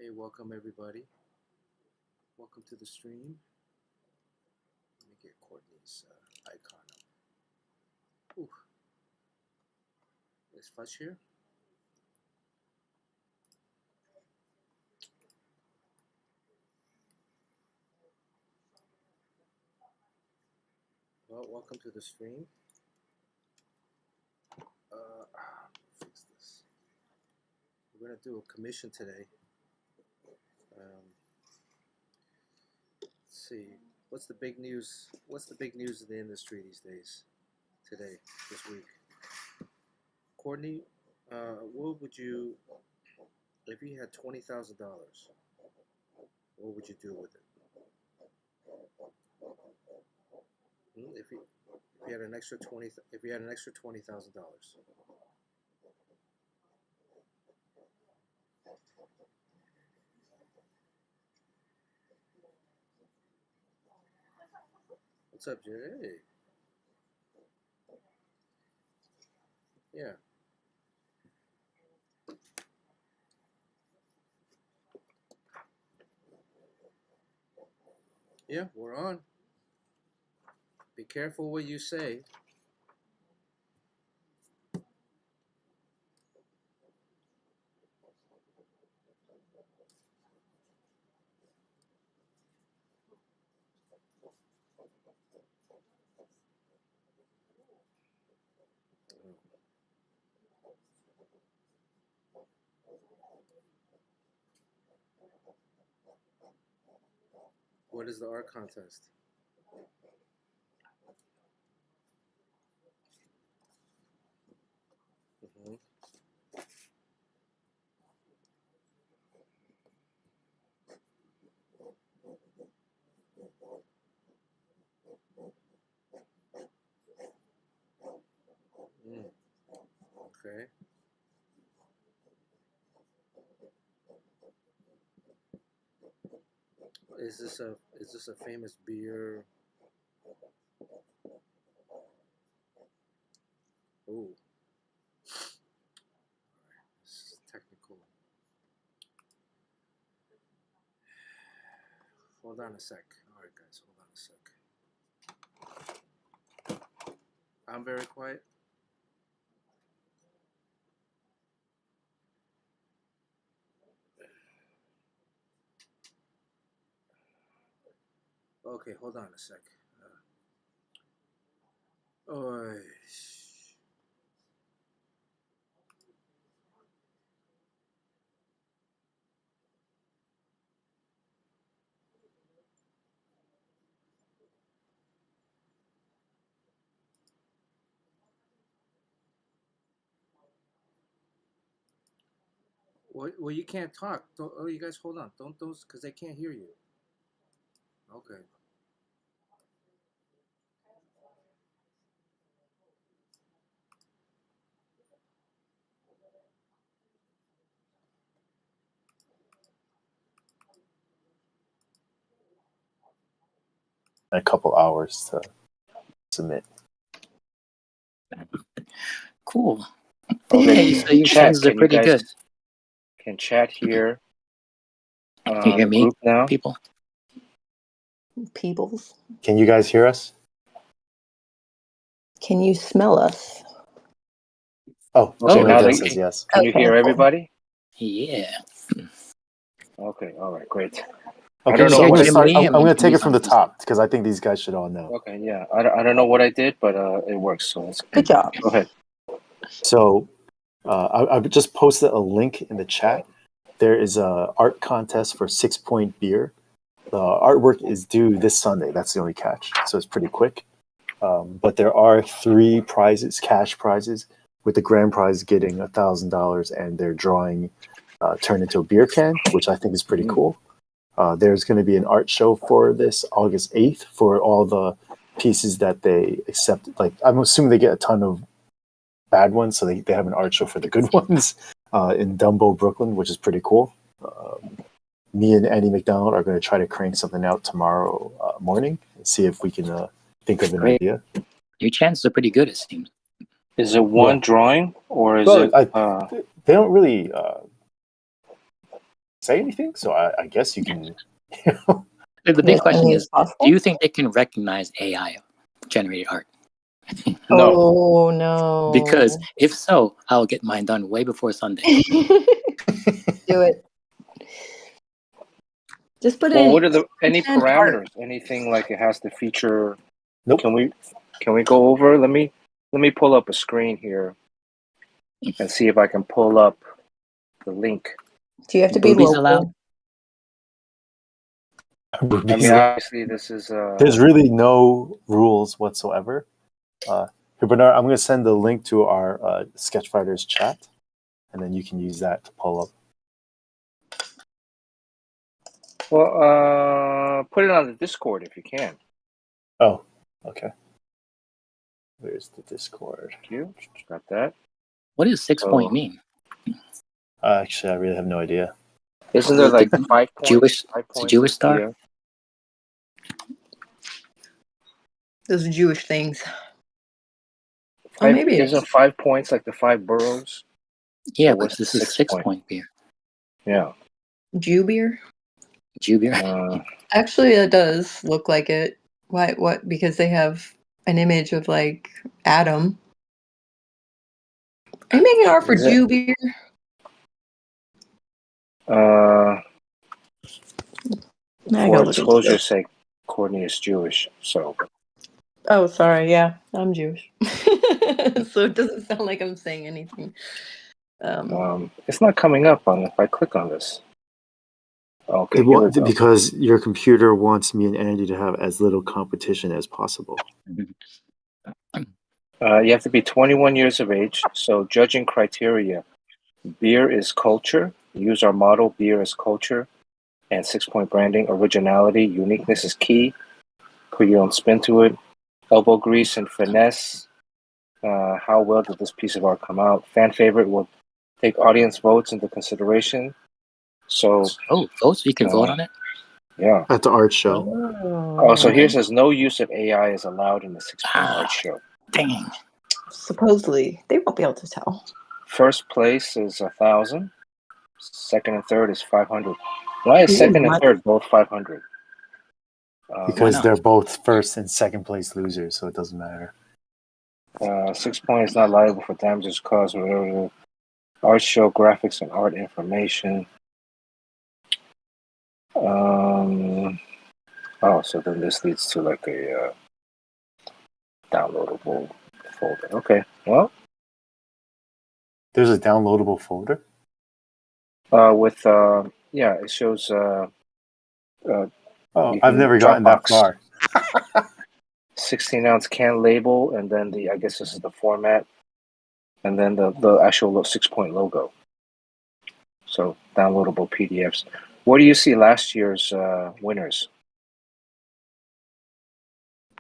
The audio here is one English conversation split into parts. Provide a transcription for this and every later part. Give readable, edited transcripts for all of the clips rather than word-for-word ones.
Hey, welcome everybody. Welcome to the stream. Let me get Courtney's icon up. Ooh. Is FLETCH here? Well, welcome to the stream. Fix this. We're gonna do a commission today. Let's see. What's the big news? What's the big news in the industry these days? Today, this week. Courtney, what would you, if you had $20,000, what would you do with it? If you had an extra $20,000. What's up, Jerry? Hey. Yeah. Yeah, we're on. Be careful what you say. What is the art contest? Okay. Is this a famous beer? Oh. This is technical. Hold on a sec. All right, guys, hold on a sec. I'm very quiet. Okay, hold on a sec. Well, you can't talk. Oh, you guys, hold on. Don't those, because they can't hear you. Okay. A couple hours to submit. Cool. Okay, So your chat, chances are pretty good. Can chat hear Can you hear me, group now? people? Peoples, Can you guys hear us? can you smell us? Oh, Okay, now Jane they says yes. Can you hear everybody? Yeah. Okay, all right, great. Okay, I don't so know I'm what going to I start. Jim Lee, I'm going to take it he's from the top because I think these guys should all know. Okay, yeah, I don't know what I did, but it works, so that's Good job. Go ahead. So I just posted a link in the chat. There is a art contest for 6 Point Beer. The artwork is due this Sunday. That's the only catch. So it's pretty quick. But there are 3 prizes, cash prizes, with the grand prize getting $1,000, and they're drawing turned into a beer can, which I think is pretty cool. There's going to be an art show for this August 8th for all the pieces that they accept. Like, I'm assuming they get a ton of bad ones, so they have an art show for the good ones in Dumbo, Brooklyn, which is pretty cool. Me and Andy McDonald are going to try to crank something out tomorrow morning and see if we can think of an idea. Your chances are pretty good, it seems. Is it one drawing or is Well, it? they don't really say anything. So I guess you can. You know, The big Yes, question any is, possible? do you think they can recognize AI generated art? No. Oh no! Because if so, I'll get mine done way before Sunday. Do it. Just put Well, in what are any and art. parameters? Anything like it has to feature? Nope. Can we go over? Let me pull up a screen here and see if I can pull up the link. Do you have to be Boobies local? allowed? I mean, obviously, this is There's really no rules whatsoever. Here, Bernard, I'm going to send the link to our Sketchfighters chat, and then you can use that to pull up. well, put it on the Discord if you can. Oh, okay. Where's the Discord? Thank you. Got that. What does 6-point mean? Actually, I really have no idea. Isn't there like The 5 points? Jewish- 5 it's a points Jewish is star? the, Those Jewish things. five, maybe it isn't is. 5 points like the 5 boroughs? Yeah, Or but what's this the is 6 point? 6-point beer. Yeah. Jew beer. Jew beer. Actually, it does look like it. Why? What? Because they have an image of like Adam. Are you making art for Is it? Jew beer? I For gotta look into disclosure's this. sake, Courtney is Jewish, so Oh, sorry. Yeah, I'm Jewish, so it doesn't sound like I'm saying anything. it's not coming up on if I click on this. Okay, here we go. Because your computer wants me and Andy to have as little competition as possible. You have to be 21 years of age. So judging criteria: beer is culture. Use our motto: beer is culture. And 6-point branding: originality, uniqueness is key. Put your own spin to it. Elbow grease and finesse. How well did this piece of art come out? Fan favorite will take audience votes into consideration. So, votes? You can vote on it? yeah. At the art show. Oh, so here says no use of AI is allowed in the 6-point art show. Dang. Supposedly, they won't be able to tell. First place is 1,000. Second and third is 500. Why is second and third both 500? Because they're both first and second place losers, so it doesn't matter. 6-point is not liable for damages caused whatever. Art show graphics and art information. So then this leads to like a downloadable folder. Okay, well. There's a downloadable folder? It shows. I've never gotten that far. 16-ounce can label, and then I guess this is the format, and then the actual 6-point logo. So downloadable PDFs. What do you see last year's winners?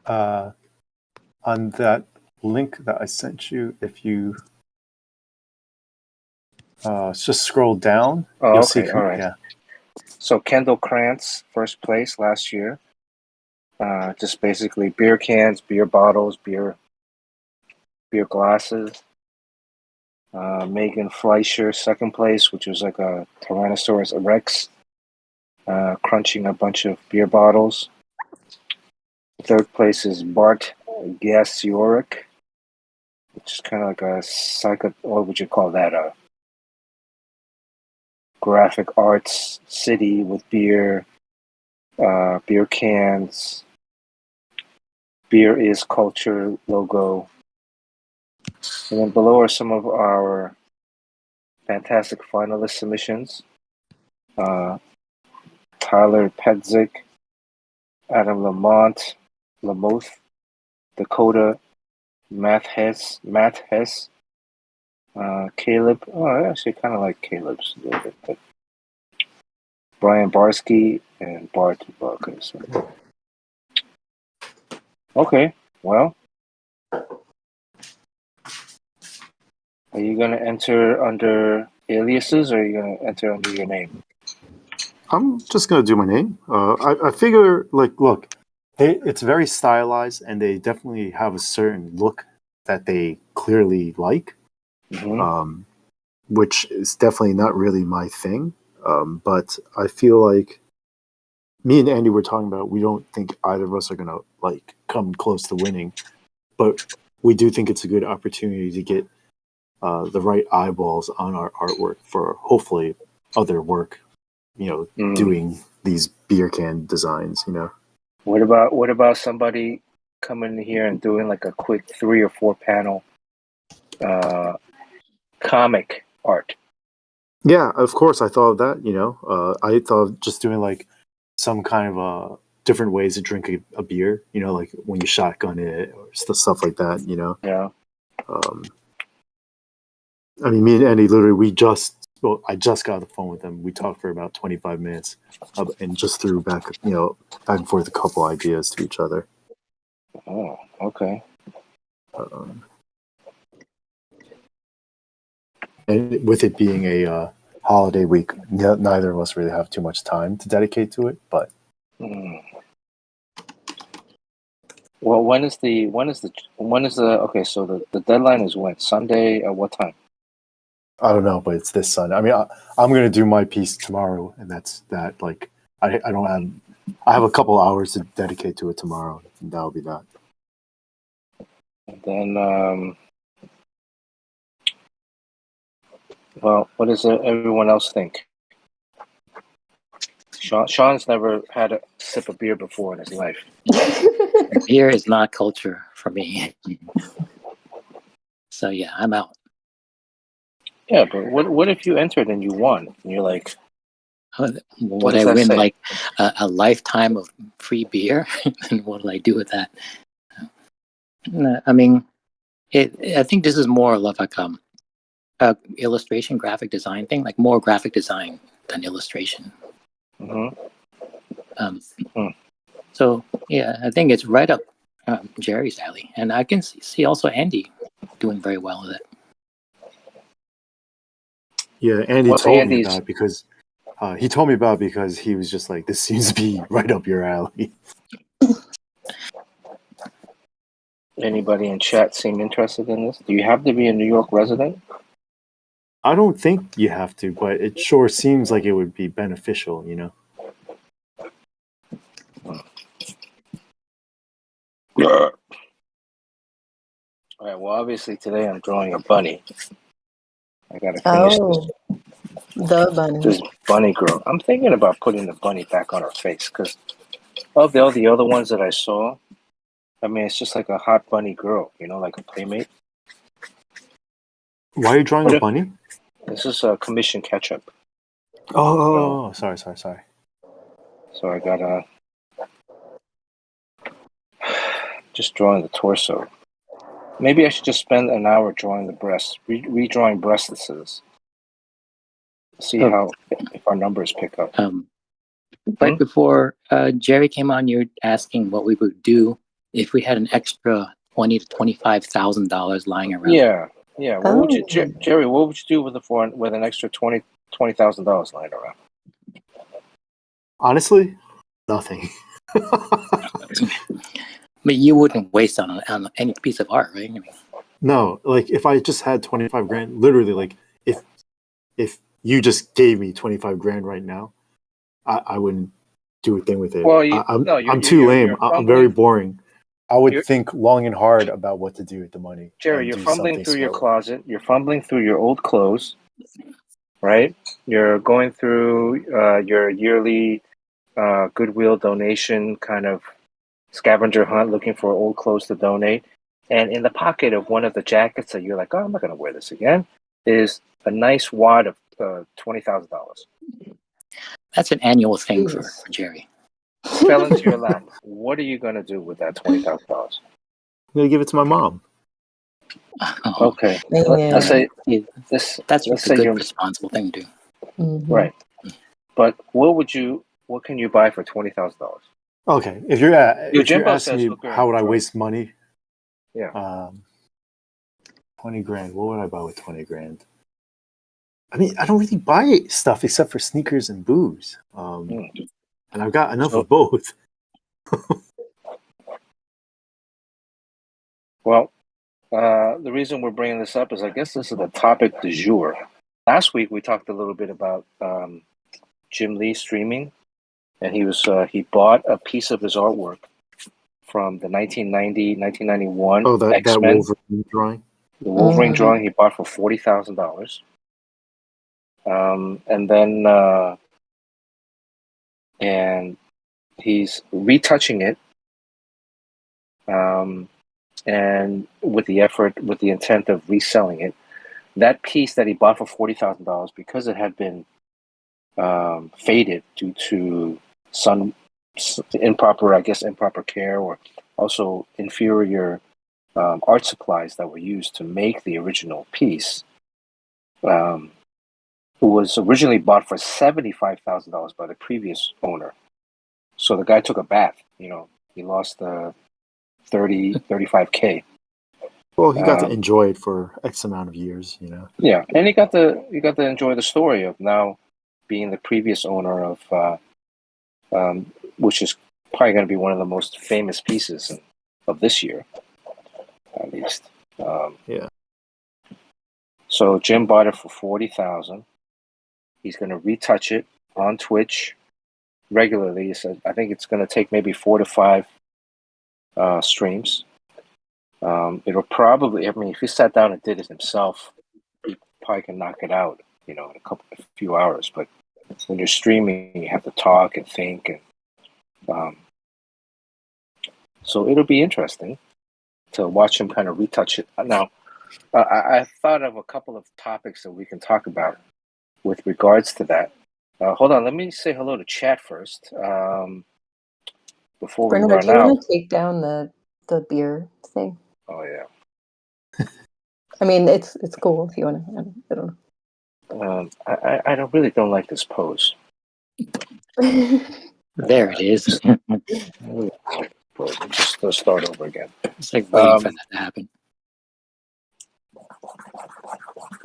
On that link that I sent you, if you just scroll down, you'll see. All right. Yeah. So Kendall Krantz, first place last year. Just basically beer cans, beer bottles, beer glasses. Megan Fleischer, second place, which was like a Tyrannosaurus Rex, crunching a bunch of beer bottles. Third place is Bart Gasiorek, which is kind of like a what would you call that? A graphic arts city with beer cans, beer is culture logo. And then below are some of our fantastic finalist submissions. Tyler Pedzik, Adam Lamoth, Dakota, Matt Hess, Caleb. Oh, I actually kind of like Caleb's a little bit, but Brian Barsky and Bart Barker. So. Okay, well, are you going to enter under aliases, or are you going to enter under your name? I'm just going to do my name. I figure, look, it's very stylized, and they definitely have a certain look that they clearly like, which is definitely not really my thing. But I feel like me and Andy were talking about, we don't think either of us are gonna like come close to winning, but we do think it's a good opportunity to get the right eyeballs on our artwork for hopefully other work, doing these beer can designs, What about somebody coming here and doing like a quick 3 or 4 panel comic art? Yeah, of course. I thought of that. I thought of just doing like some kind of different ways to drink a beer. Like when you shotgun it or stuff like that. Yeah. I mean, me and Andy literally, I just got on the phone with him. We talked for about 25 minutes, and just threw back and forth a couple ideas to each other. Oh, okay. And with it being a holiday week, neither of us really have too much time to dedicate to it. But well, when is the okay? So the deadline is when? Sunday at what time? I don't know, but it's this Sunday. I mean, I'm gonna do my piece tomorrow, and that's that. Like, I have a couple hours to dedicate to it tomorrow, and that'll be that. And then, well, what does everyone else think? Sean's never had a sip of beer before in his life. Beer is not culture for me. So yeah, I'm out. Yeah, but what if you entered and you won? And you're like, Would does I that win say? like a lifetime of free beer? And what will I do with that? No, I mean, I think this is more of like a illustration graphic design thing, like more graphic design than illustration. So yeah, I think it's right up Jerry's alley, and I can see also Andy doing very well with it. Yeah, Andy told me about it because he told me about it because he was just like, this seems to be right up your alley. Anybody in chat seem interested in this? Do you have to be a New York resident? I don't think you have to, but it sure seems like it would be beneficial, All right. Well, obviously today I'm drawing a bunny. I gotta finish the bunny. this bunny girl. I'm thinking about putting the bunny back on her face because of all the other ones that I saw. I mean, it's just like a hot bunny girl, like a playmate. Why are you drawing a bunny? This is a commission Catchup. Oh, sorry. So I gotta just drawing the torso. Maybe I should just spend an hour drawing the breasts, redrawing breastises. See if our numbers pick up. Right before Jerry came on, you were asking what we would do if we had an extra $20,000 to $25,000 lying around. Yeah. What would you, Jerry? What would you do with an extra $20,000 lying around? Honestly, nothing. But you wouldn't waste on any piece of art, right? I mean, no, like if I just had 25 grand, literally, like if you just gave me 25 grand right now, I wouldn't do a thing with it. Well, I'm too lame. I'm very boring. I would think long and hard about what to do with the money. Jerry, you're fumbling through your closet. You're fumbling through your old clothes, right? You're going through your yearly Goodwill donation kind of scavenger hunt looking for old clothes to donate. And in the pocket of one of the jackets that you're like, oh, I'm not going to wear this again, is a nice wad of $20,000. That's an annual thing for Jerry. Fell into your lap. What are you going to do with that $20,000? I'm going to give it to my mom. Okay. Let's say that's a good responsible thing to do. Mm-hmm. Right. But what can you buy for $20,000? Okay. If you're asking me how would I waste money? Yeah. 20 grand. What would I buy with 20 grand? I mean, I don't really buy stuff except for sneakers and booze. And I've got enough of both. Well, the reason we're bringing this up is I guess this is the topic du jour. Last week we talked a little bit about Jim Lee streaming, and he bought a piece of his artwork from the 1991 Oh, that X-Men, Wolverine drawing. the Wolverine Mhm. drawing he bought for $40,000. And then and he's retouching it, and with the intent of reselling it. That piece that he bought for $40,000, because it had been faded due to some improper care, or also inferior art supplies that were used to make the original piece. Was originally bought for $75,000 by the previous owner. So the guy took a bath. He lost 35K. Well, he got to enjoy it for X amount of years, Yeah, and he got to enjoy the story of now being the previous owner of, which is probably going to be one of the most famous pieces of this year, at least. Yeah. So Jim bought it for $40,000. He's going to retouch it on Twitch regularly. He said, I think it's going to take maybe 4 to 5 streams. It'll probably, if he sat down and did it himself, he probably can knock it out, in a few hours. But when you're streaming, you have to talk and think, and so it'll be interesting to watch him kind of retouch it. Now, I thought of a couple of topics that we can talk about with regards to that. Hold on, let me say hello to chat first before we Bernard, run do you out. want to take down the beer thing? Oh yeah. I mean, it's cool if you want to. I don't I really don't like this pose. know. There it is. Let's start over again. It's like waiting for that to happen.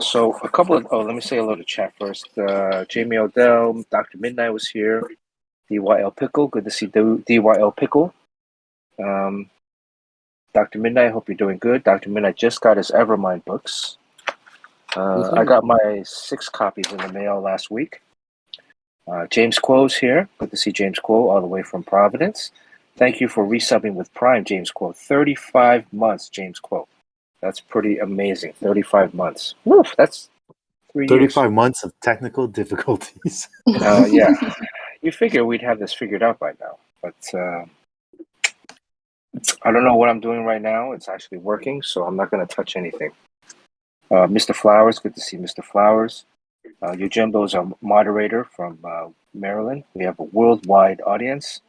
So a couple of let me say hello to chat first. Jamie Odell, Dr. Midnight was here. DYL Pickle, good to see DYL Pickle. Dr. Midnight, hope you're doing good. Dr. Midnight just got his Evermind books. I got my 6 copies in the mail last week. James Quo's here. Good to see James Quo all the way from Providence. Thank you for resubbing with Prime, James Quo. 35 months, James Quo. That's pretty amazing. 35 months. Woof, that's 3 years. 35 months of technical difficulties. Yeah. You figure we'd have this figured out by now. But I don't know what I'm doing right now. It's actually working, so I'm not going to touch anything. Mr. Flowers, good to see Mr. Flowers. Yojimbo is our moderator from Maryland. We have a worldwide audience.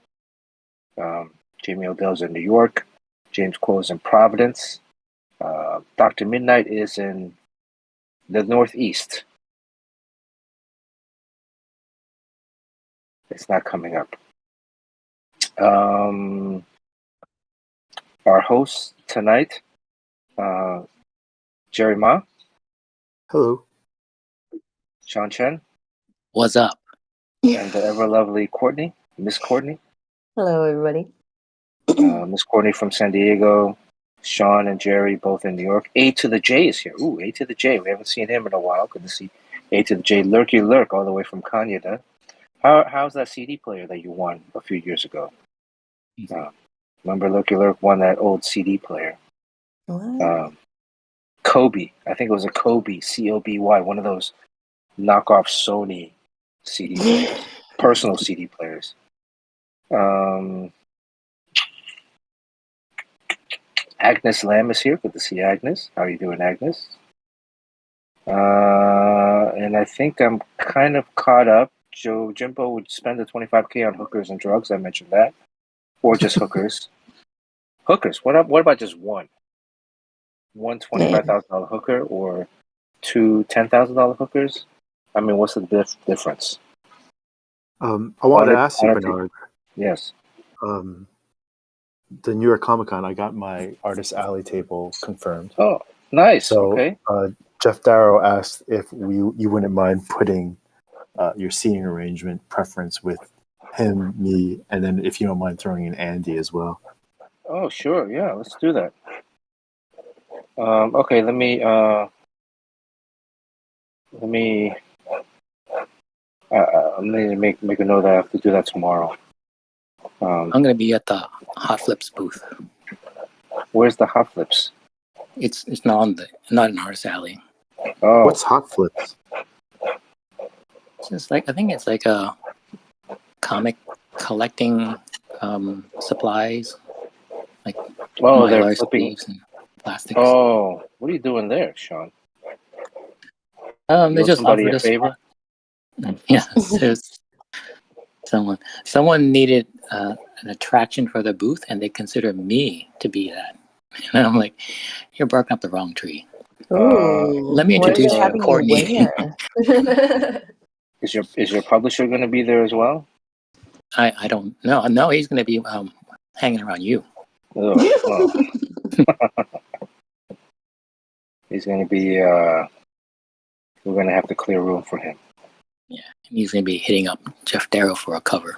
Jamie Odell's in New York. James Quo's in Providence. Dr. Midnight is in the Northeast. It's not coming up. Our host tonight, Jerry Ma, Hello. Sean Chen, What's up? and the ever lovely Courtney, Miss Courtney. Hello, everybody. Miss Courtney from San Diego. Sean and Jerry both in New York. A to the J is here. Ooh, A to the J. We haven't seen him in a while. Good to see A to the J. Lurky Lurk all the way from Canada. How's that CD player that you won a few years ago? Remember Lurky Lurk won that old CD player. What? Kobe. I think it was a Kobe, Coby, one of those knockoff Sony CD players, personal CD players. Agnes Lamb is here. Good to see Agnes. How are you doing, Agnes? And I think I'm kind of caught up. Joe Jimbo would spend the 25K on hookers and drugs. I mentioned that, or just hookers. Hookers. What about just one? One $25,000 hooker or 2 $10,000 hookers? I mean, what's the difference? I wanted to ask you, Bernard. Yes. The New York Comic Con, I got my Artist Alley table confirmed. Oh, nice. So, okay. Jeff Darrow asked if you wouldn't mind putting your seating arrangement preference with him, me, and then if you don't mind throwing in Andy as well. Oh, sure. Yeah, let's do that. Okay, let me. I'm gonna make a note that I have to do that tomorrow. I'm gonna be at the Hot Flips booth. Where's the Hot Flips? It's not in Artist Alley. Oh, What's Hot Flips? It's just like, I think it's like a comic collecting supplies, like they're mylar flipping. sleeves and plastics. Oh, what are you doing there, Sean? They You owe just somebody offered a a favor? spot. Yeah, there's someone needed an attraction for the booth, and they consider me to be that. And I'm like, you're barking up the wrong tree. Ooh, Let me what are introduce they you to having you Courtney. wear? Is your publisher going to be there as well? I don't know. No, he's going to be hanging around you. Oh. He's going to be. We're going to have to clear room for him. Yeah, and he's going to be hitting up Jeff Darrow for a cover.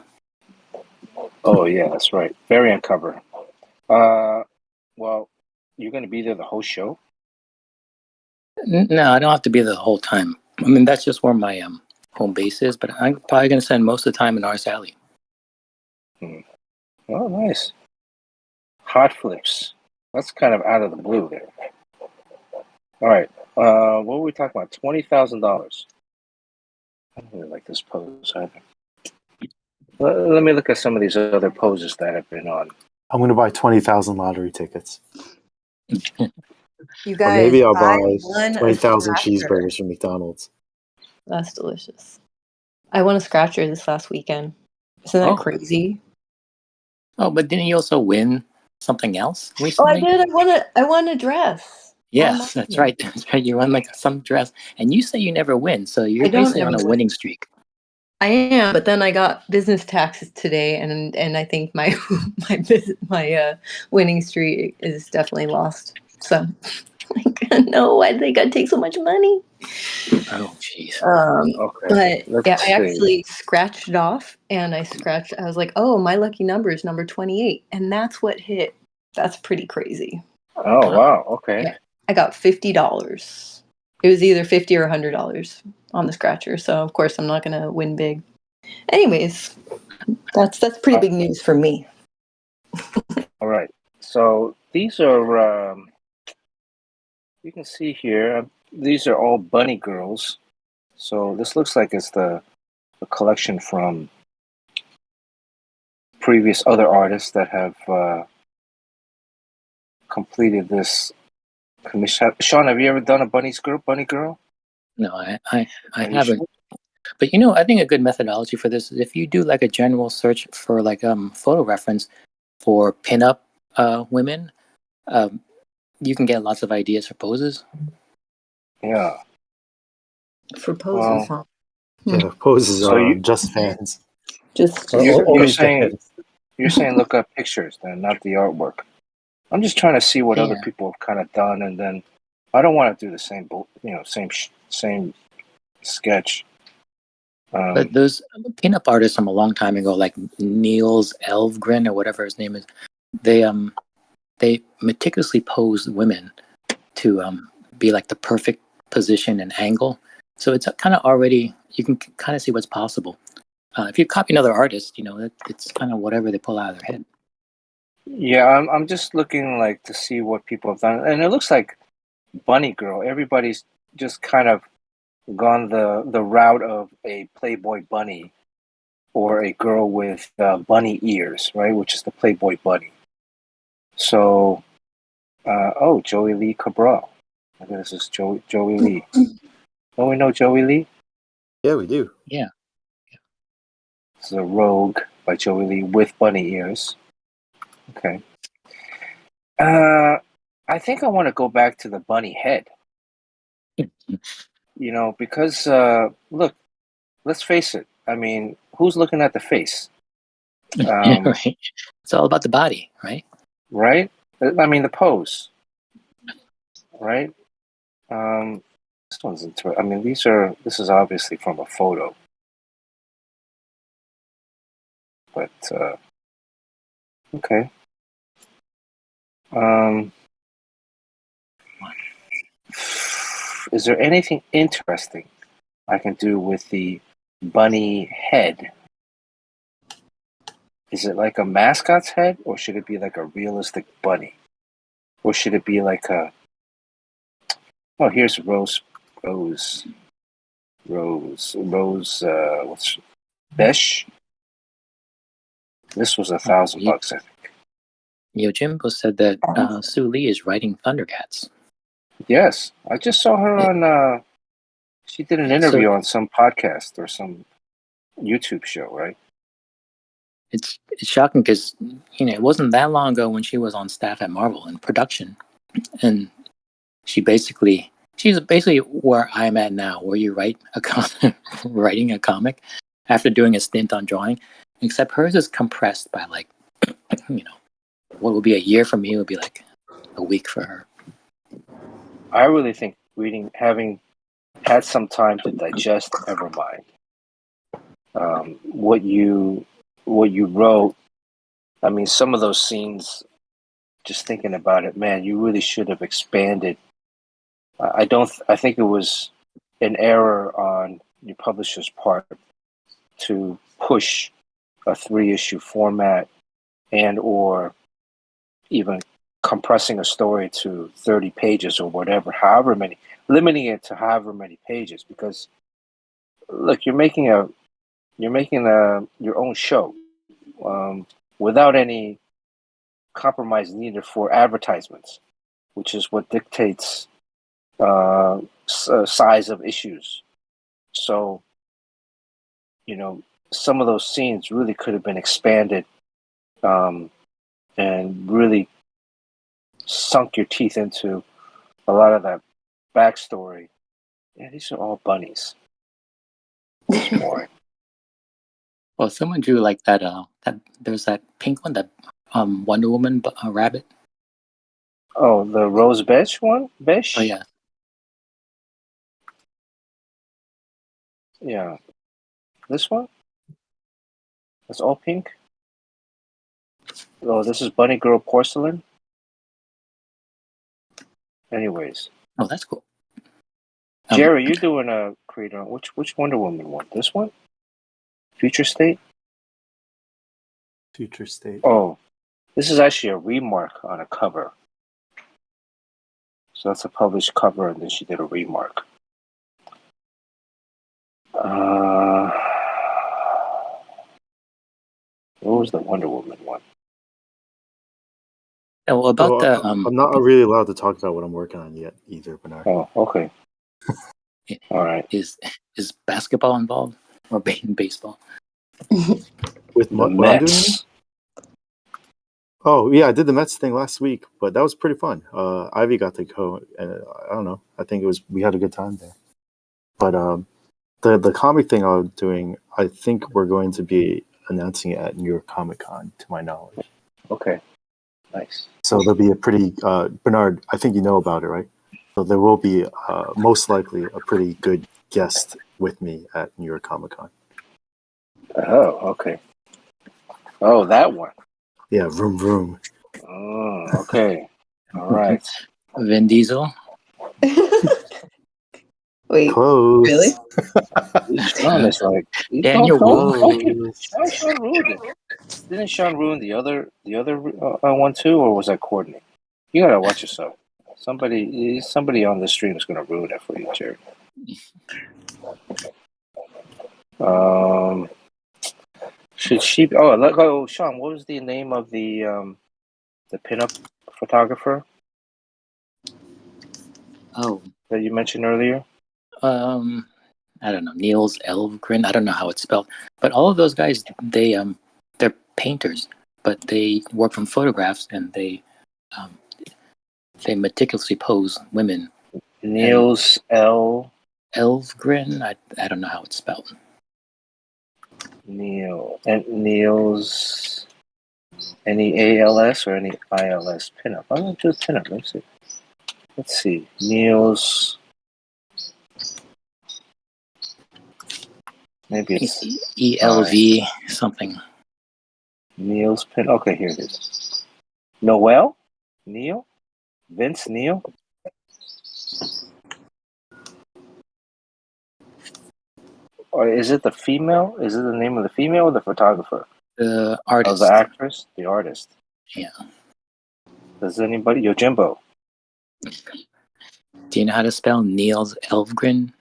Oh yeah, that's right. Variant cover. Well, you're going to be there the whole show. No, I don't have to be there the whole time. I mean, that's just where my home base is, but I'm probably going to spend most of the time in Artist Alley. Oh, nice. Hot Flips. That's kind of out of the blue there. All right. What were we talking about? $20,000. I don't really like this pose either. Let me look at some of these other poses that have been on. I'm going to buy 20,000 lottery tickets. You Or guys, maybe I'll I buy won a 20,000 scratcher. cheeseburgers from McDonald's. That's delicious. I won a scratcher this last weekend. Isn't that crazy? Oh, but didn't you also win something else Oh, recently? I did. I won a dress. Yes, that's right. That's right. You won like some dress, and you say you never win, so you're I don't basically on ever a win. winning streak. I am, but then I got business taxes today, and I think my my winning streak is definitely lost. So, like, no, why did they gotta take so much money? Oh, jeez. Okay. But yeah, I actually scratched it off, and I was like, oh, my lucky number is number 28, and that's what hit. That's pretty crazy. Oh, wow. Okay. Yeah, I got $50. It was either $50 or $100 on the scratcher, so of course I'm not gonna win big. Anyways, that's pretty big news for me. All right. So these are, you can see here, these are all bunny girls. So this looks like it's the collection from previous other artists that have completed this commission. Sean, have you ever done a bunny girl? No, I Are you haven't. sure? But you know, I think a good methodology for this is if you do like a general search for like photo reference for pinup women, you can get lots of ideas for poses. Yeah. For poses, huh? Yeah, the poses So are you- on Just Fans. Just You're Only saying fans. you're saying look up pictures, then not the artwork. I'm just trying to see what other Yeah. people have kind of done, and then I don't want to do the same, same sketch. But those pinup artists from a long time ago, like Niels Elvgren or whatever his name is, they meticulously pose women to be like the perfect position and angle. So it's kind of already, you can kind of see what's possible. If you copy another artist, you know, it's kind of whatever they pull out of their head. Yeah, I'm just looking like to see what people have done, and it looks like Bunny Girl. Everybody's just kind of gone the route of a Playboy bunny or a girl with bunny ears, right? Which is the Playboy bunny. So, Joey Lee Cabral. I guess this is Joey Lee. Don't we know Joey Lee? Yeah, we do. Yeah. This is a Rogue by Joey Lee with bunny ears. Okay. I think I want to go back to the bunny head. You know, because look, let's face it. I mean, who's looking at the face? Right. It's all about the body, right? Right? I mean, the pose. Right? This one's interesting. I mean, this is obviously from a photo. But, okay. Is there anything interesting I can do with the bunny head. Is it like a mascot's head, or should it be like a realistic bunny? Or should it be like a... Oh, here's Rose, what's Besh? This was $1,000, I think. Yojimbo said that Sue Lee is writing Thundercats. Yes, I just saw her on, she did an interview on some podcast or some YouTube show, right? It's shocking because, it wasn't that long ago when she was on staff at Marvel in production. And she's basically where I'm at now, where you write writing a comic after doing a stint on drawing, except hers is compressed by like, what would be a year for me would be like a week for her. I really think having had some time to digest Evermind, what you wrote, I mean, some of those scenes, just thinking about it, man, you really should have expanded. I think it was an error on your publisher's part to push a 3-issue format and or even compressing a story to 30 pages or whatever, limiting it to however many pages, because look, you're making your own show without any compromise needed for advertisements, which is what dictates size of issues. So, some of those scenes really could have been expanded and really sunk your teeth into a lot of that backstory. Yeah, these are all bunnies. It's boring. Well, someone drew like that. There's that pink one, that Wonder Woman rabbit. Oh, the Rose Besh one? Besh? Oh yeah. Yeah. This one? It's all pink? Oh, this is Bunny Girl Porcelain? Anyways. Oh, that's cool. Jerry, you're doing a creator. Which Wonder Woman one? This one? Future State? Future State. Oh, this is actually a remark on a cover. So that's a published cover, and then she did a remark. What was the Wonder Woman one? Oh, about I'm not really allowed to talk about what I'm working on yet either, Bernard. Oh, okay. All right. Is basketball involved or baseball? With The what I'm doing? Mets. Oh yeah, I did the Mets thing last week, but that was pretty fun. Ivy got to go, and I don't know. I think we had a good time there. But the comic thing I'm doing, I think we're going to be announcing it at New York Comic Con, to my knowledge. Okay. Nice. So there'll be a pretty Bernard. I think you know about it, right? So there will be most likely a pretty good guest with me at New York Comic Con. Oh, okay. Oh, that one. Yeah, vroom vroom. Oh, okay. All right. Vin Diesel. Wait, Close. really? Sean is like Daniel Sean ruined it. Didn't Sean ruin the other one too, or was that Courtney? You gotta watch yourself. Somebody on the stream is gonna ruin it for you, Jerry. Should she? Oh, Sean, what was the name of the pinup photographer? Oh, that you mentioned earlier. I don't know, Niels Elvgren. I don't know how it's spelled, but all of those guys, they're painters, but they work from photographs and they meticulously pose women. Niels Elvgren. I don't know how it's spelled. Niels. Any ALS or any ILS pinup? I'm gonna do a pinup. Let's see. Niels. Maybe it's ELV something. Niels pin. Okay, here it is. Noel? Neil? Vince Neil? Or is it the female? Is it the name of the female or the photographer? The Or artist. the actress? The artist. Yeah. Does anybody? Yojimbo. Do you know how to spell Niels Elfgren?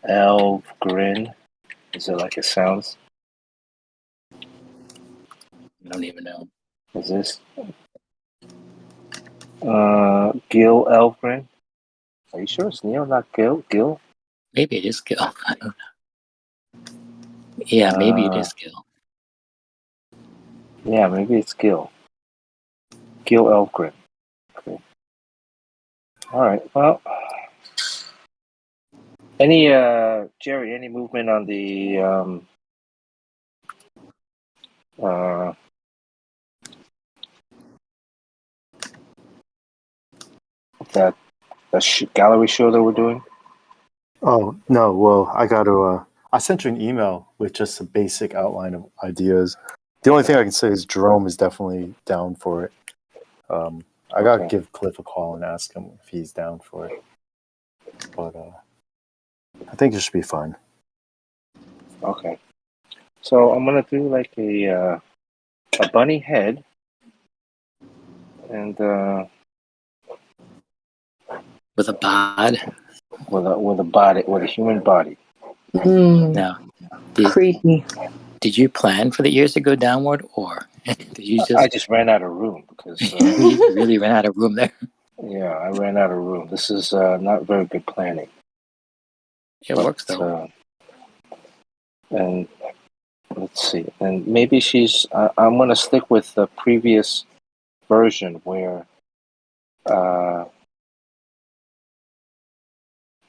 Elfgren. Is it like it sounds? I don't even know. Is this? Gil Elfgren. Are you sure it's Neil, not Gil? Gil? Maybe it is Gil. I don't know. Yeah, maybe it is Gil. Yeah, maybe it's Gil. Gil Elfgren. Okay. All right. Well, any Jerry? Any movement on the that gallery show that we're doing? Oh no, well I got to. I sent you an email with just a basic outline of ideas. The only thing I can say is Jerome is definitely down for it. I gotta give Cliff a call and ask him if he's down for it. But I think it should be fine. Okay. So I'm gonna do like a bunny head and With a bod. with a body, with a human body. Now, Creepy. did you plan for the ears to go downward, or did you just? I just ran out of room because You really ran out of room there. yeah, I ran out of room. This is not very good planning. It works though. And let's see. And maybe she's. I'm gonna stick with the previous version where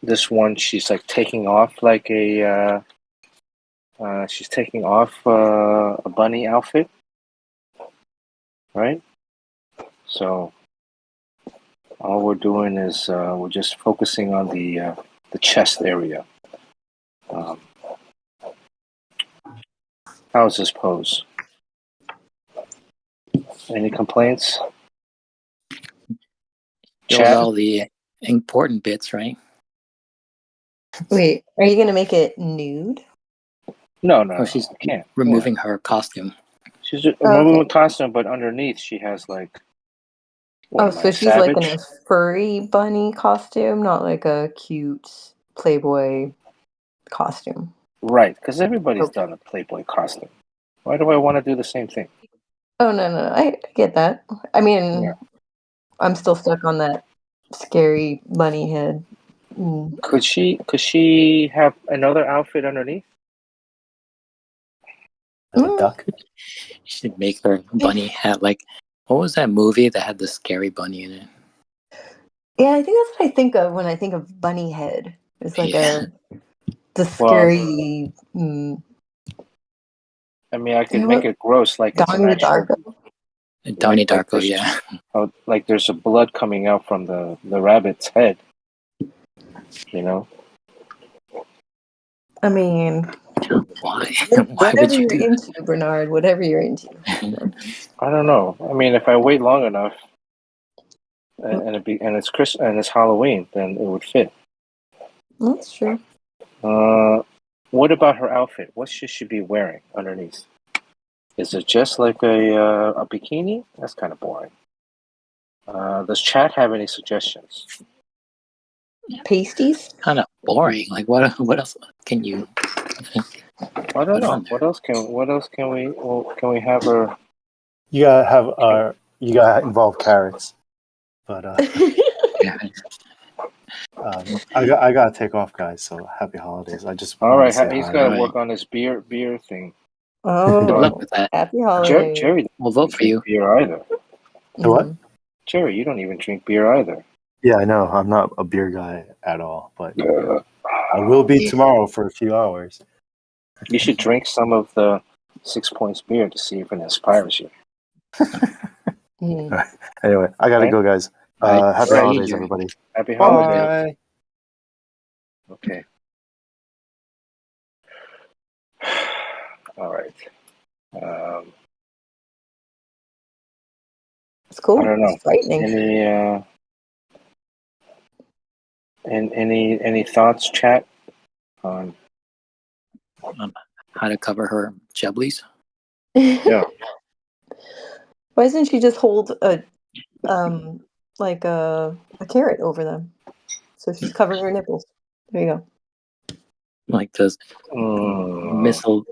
this one she's like taking off like a she's taking off a bunny outfit, right? So all we're doing is we're just focusing on the chest area. How's this pose? Any complaints? Those Chat? are all the important bits, right? Wait, are you gonna make it nude? No, Oh, she's I can't. removing her costume. She's removing the costume, but underneath she has like. What, So she's like in a furry bunny costume, not like a cute Playboy costume. Right, because everybody's done a Playboy costume. Why do I want to do the same thing? Oh no, I get that. I mean, Yeah. I'm still stuck on that scary bunny head. Could she have another outfit underneath? As a duck? You should make her bunny hat like, what was that movie that had the scary bunny in it? Yeah, I think that's what I think of when I think of bunny head. It's like the scary. I mean, I could make it gross, like it's an Donnie actual. Darko. Donnie Darko, yeah. Like there's a blood coming out from the rabbit's head. You know. I mean, why? Whatever you're into, Bernard. Whatever you're into. I don't know. I mean, if I wait long enough, and it's it's Halloween, then it would fit. That's true. What about her outfit? What should she be wearing underneath? Is it just like a bikini? That's kind of boring. Does chat have any suggestions? Pasties? Kind of boring. Like what else can you? I don't know. What else can we have her? You gotta involve carrots. But I gotta take off, guys. So happy holidays. I just all right. He's got to Right. work on his beer thing. Oh, Good luck with that. Happy holidays. Jerry, we'll vote for you. Beer either? What? Jerry, you don't even drink beer either. Yeah, I know. I'm not a beer guy at all, but I will be tomorrow for a few hours. You should drink some of the 6 Points beer to see if it inspires you. Right. Anyway, I gotta go, guys. Happy holidays, everybody. Happy holidays. Bye. Okay. All right. It's cool. I don't know. It's frightening. Any thoughts, chat, on How to cover her jubblies? yeah? Why doesn't she just hold a like a carrot over them? So she's covering her nipples. There you go. Like those missile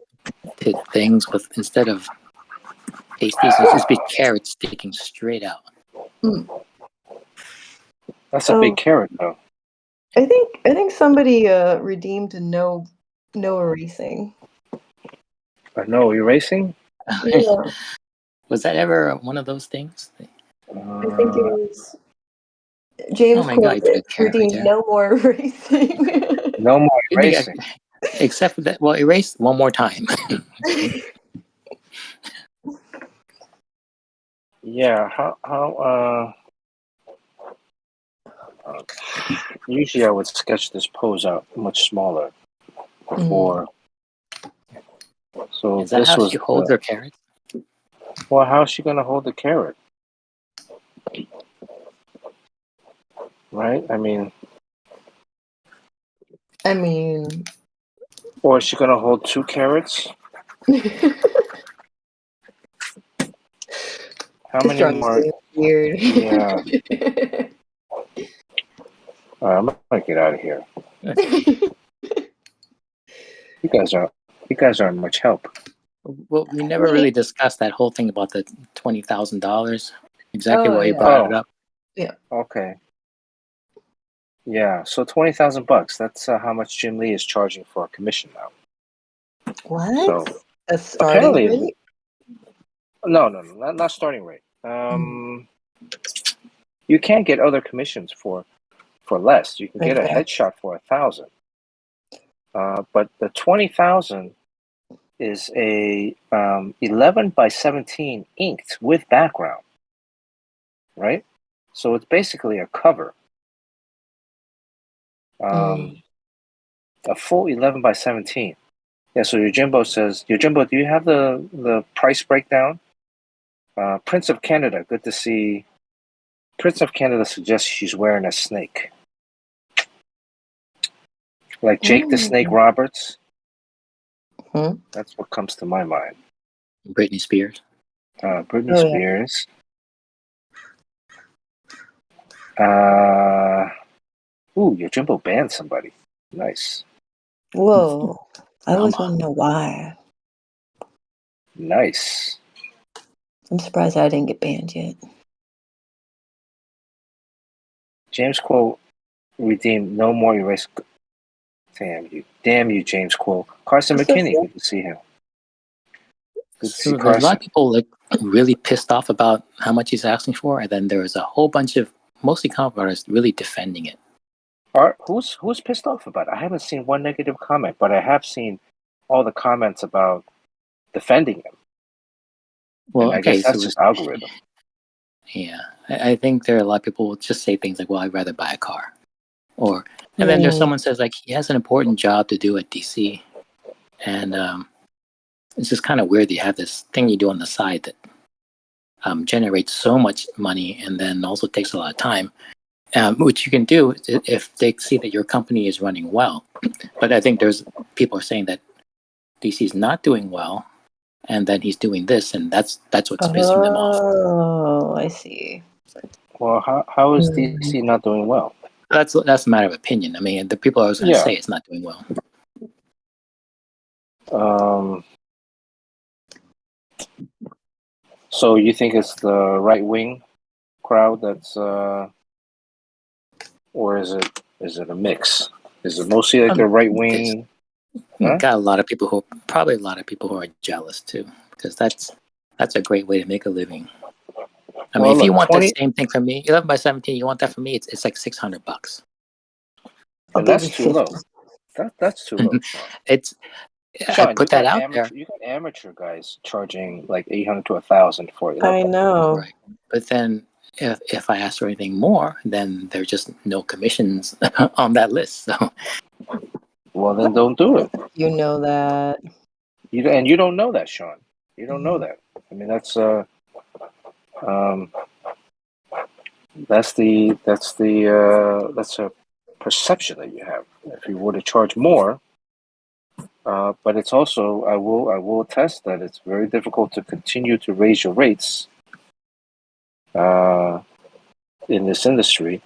things with, instead of pasties, it's just be carrots sticking straight out. That's a big carrot, though. I think somebody redeemed a no erasing. No erasing? Yeah. Was that ever one of those things? I think it was James Oh my God, you put a quoted carrot right redeemed there. no more erasing. No more erasing. Except for that, well, erase one more time. Yeah, how usually I would sketch this pose out much smaller before. So Is that this how was she holds her carrots? well, how's she gonna hold the carrot? Right? I mean, or is she gonna hold 2 carrots? How this many drawing's more? getting weird. Yeah. I'm gonna get out of here. You guys aren't much help. Well, we never really discussed that whole thing about the $20,000. Exactly why you brought it up. Yeah. Okay. Yeah. So $20,000. That's how much Jim Lee is charging for a commission now. What? So A starting apparently, rate? no, not starting rate. You can't get other commissions for less. You can get a headshot for 1,000. But the 20,000 is a 11 by 17 inked with background, right? So it's basically a cover. A full 11 by 17. Yeah, so Yojimbo says, Yojimbo, do you have the price breakdown? Prince of Canada, good to see. Prince of Canada suggests she's wearing a snake. Like Jake the Snake Roberts. That's what comes to my mind. Britney Spears. Britney Spears. Yojimbo banned somebody. Nice. Whoa. I always want to know why. Nice. I'm surprised I didn't get banned yet. James Quo redeemed no more erase. Damn you, James Quo. Carson McKinney, good to see him. Good to see Carson. A lot of people like really pissed off about how much he's asking for, and then there was a whole bunch of mostly comic artists really defending it. Who's pissed off about it? I haven't seen one negative comment, but I have seen all the comments about defending him. Well, and I guess that's just algorithm. Yeah, I think there are a lot of people who just say things like, "Well, I'd rather buy a car," and then there's someone says like he has an important job to do at DC, and it's just kind of weird that you have this thing you do on the side that generates so much money and then also takes a lot of time, which you can do if they see that your company is running well. But I think there's people are saying that DC is not doing well, and then he's doing this, and that's what's pissing them off. Oh, I see. Well, how is DC not doing well? That's a matter of opinion. I mean, the people are always going to say it's not doing well. So you think it's the right wing crowd that's, or is it a mix? Is it mostly like the right wing? Got a lot of people who are jealous too, because that's a great way to make a living. I mean, if you want the same thing from me, 11 by 17, you want that from me, it's like $600. And that's too low. That's too low. Sean, I put that out there. You got amateur guys charging like $800 to $1,000 for it. I know. Right. But then if I ask for anything more, then there's just no commissions on that list. So. Well, then don't do it. You know that. You don't know that, Sean. You don't know that. I mean, that's That's a perception that you have. If you were to charge more, but it's also I will attest that it's very difficult to continue to raise your rates in this industry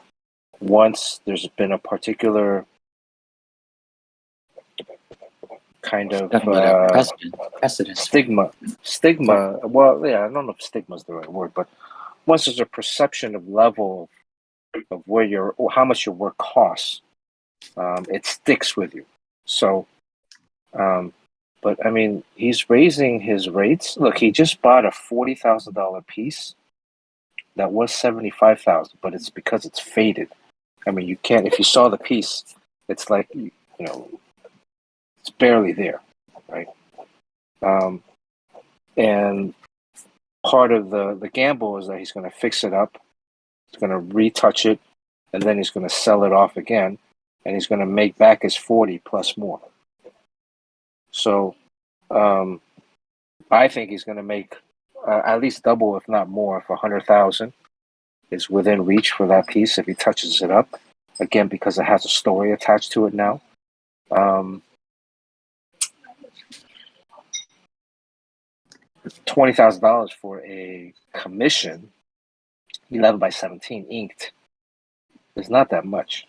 once there's been a particular kind of Talking about a precedent. stigma. Well, yeah, I don't know if stigma is the right word, but once there's a perception of level of where how much your work costs, it sticks with you. So, but I mean, he's raising his rates. Look, he just bought a $40,000 piece that was $75,000, but it's because it's faded. I mean, you can't. If you saw the piece, it's like it's barely there, right? And part of the gamble is that he's going to fix it up, he's going to retouch it, and then he's going to sell it off again, and he's going to make back his 40 plus more. So I think he's going to make at least double, if not more, if 100,000 is within reach for that piece if he touches it up again, because it has a story attached to it now. $20,000 for a commission, 11 by 17 inked, is not that much.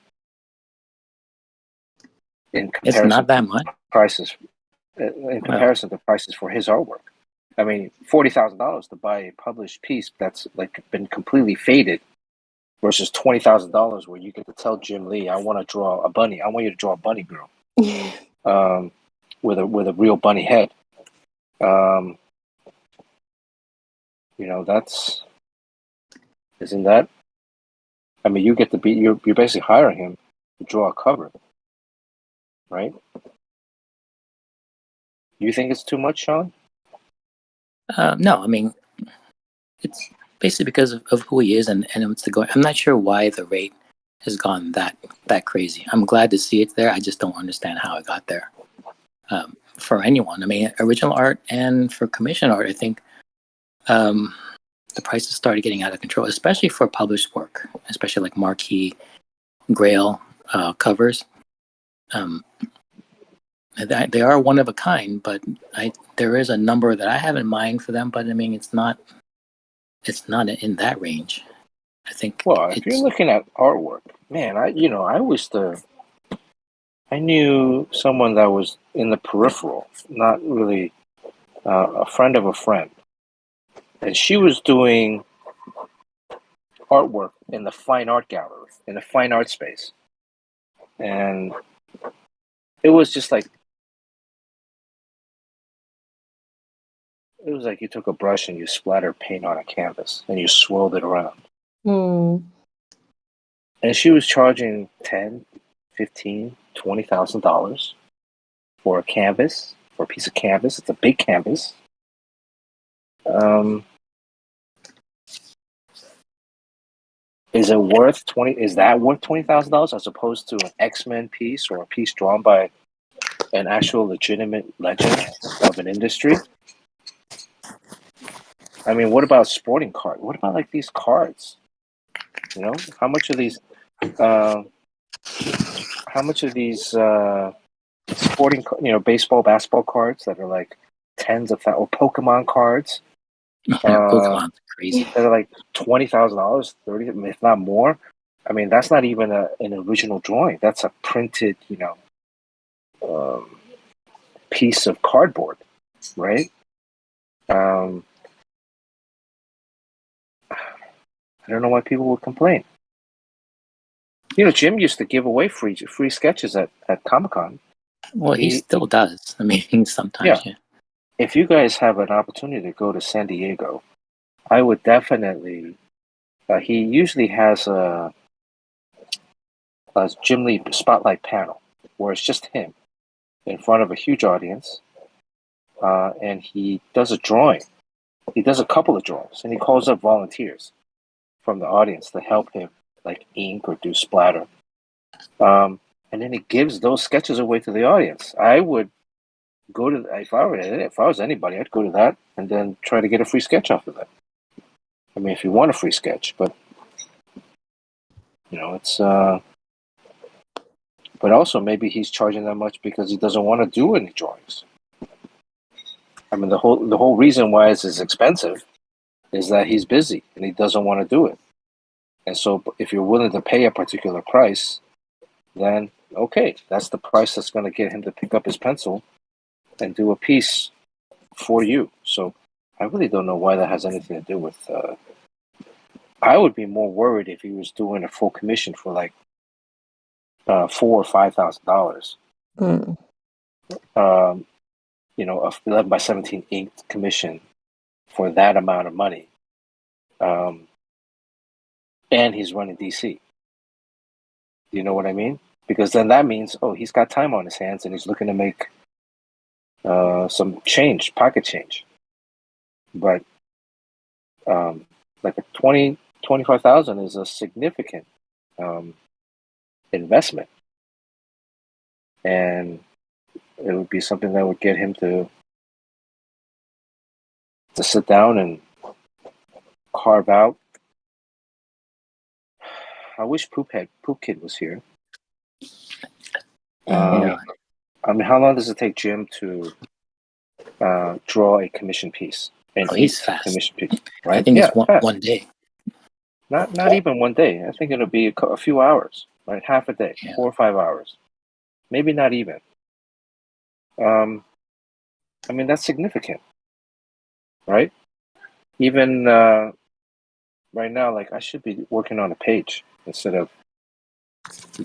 In comparison, It's not that much. Prices in comparison to prices for his artwork. I mean, $40,000 to buy a published piece that's like been completely faded, versus $20,000 where you get to tell Jim Lee, "I want to draw a bunny. I want you to draw a bunny girl, with a real bunny head." Isn't that? I mean, you get to be you're basically hiring him to draw a cover, right? You think it's too much, Sean? No, I mean, it's basically because of who he is and it's the going. I'm not sure why the rate has gone that crazy. I'm glad to see it there. I just don't understand how it got there. For anyone, I mean, original art and for commission art, I think the prices started getting out of control, especially for published work, especially like marquee Grail covers. They are one of a kind, but there is a number that I have in mind for them. But I mean, it's not in that range. I think. Well, if you're looking at artwork, man, I knew someone that was in the peripheral, not really a friend of a friend, and she was doing artwork in the fine art gallery, in the fine art space, and it was just like. It was like you took a brush and you splattered paint on a canvas and you swirled it around. Mm. And she was charging $10,000, $15,000, $20,000 for a canvas, for a piece of canvas. It's a big canvas. Is that worth $20,000 as opposed to an X-Men piece or a piece drawn by an actual legitimate legend of an industry? I mean, what about sporting cards? What about like these cards? How much of these sporting, baseball, basketball cards that are like tens of thousands, or Pokemon cards? Pokemon's crazy. That are like $20,000, $30,000, if not more. I mean, that's not even an original drawing. That's a printed, piece of cardboard, right? I don't know why people would complain. Jim used to give away free sketches at Comic-Con. Well, he still does. I mean, sometimes. Yeah. If you guys have an opportunity to go to San Diego, I would definitely. He usually has a Jim Lee spotlight panel where it's just him in front of a huge audience, and he does a drawing. He does a couple of drawings, and he calls up volunteers from the audience to help him, like ink or do splatter. And then he gives those sketches away to the audience. I would go to if I was anybody, I'd go to that and then try to get a free sketch off of that. I mean, if you want a free sketch, but It's but also maybe he's charging that much because he doesn't want to do any drawings. I mean, the whole reason why it's expensive is that he's busy and he doesn't want to do it. And so if you're willing to pay a particular price, then okay, that's the price that's going to get him to pick up his pencil and do a piece for you. So I really don't know why that has anything to do with. I would be more worried if he was doing a full commission for like $4,000 or $5,000. A 11 by 17 inked commission for that amount of money. And he's running DC. Do you know what I mean? Because then that means, he's got time on his hands and he's looking to make some change, pocket change. But like a 25,000 is a significant investment. And it would be something that would get him to sit down and carve out. I wish Poop Kid was here. Yeah. I mean, how long does it take Jim to draw a commission piece? He's fast. Commission piece, right? I think it's one day. Not even one day. I think it'll be a few hours, right? Half a day, 4 or 5 hours, maybe not even. I mean, that's significant, right? Even right now, like I should be working on a page instead of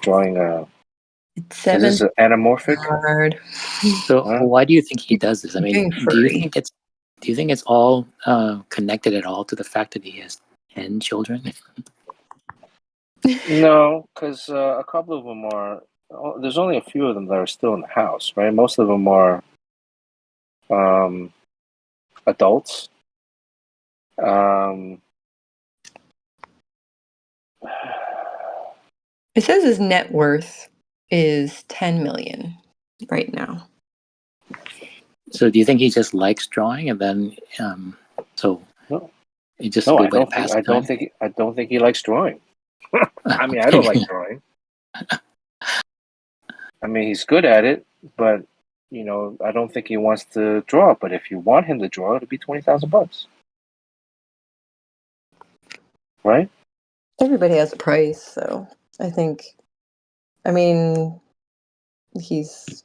drawing a. It's Is this an anamorphic? hard. So why do you think he does this? I mean, Doing do you furry. think it's all connected at all to the fact that he has 10 children? No, because a couple of them are. There's only a few of them that are still in the house, right? Most of them are adults. It says his net worth is 10 million right now. So do you think he just likes drawing and then so No. it's just No, a I good way to don't pass think. the time? I don't think he likes drawing. I mean, I don't like drawing. I mean, he's good at it, but I don't think he wants to draw. But if you want him to draw, it'll be $20,000, right? Everybody has a price, so I think. I mean, he's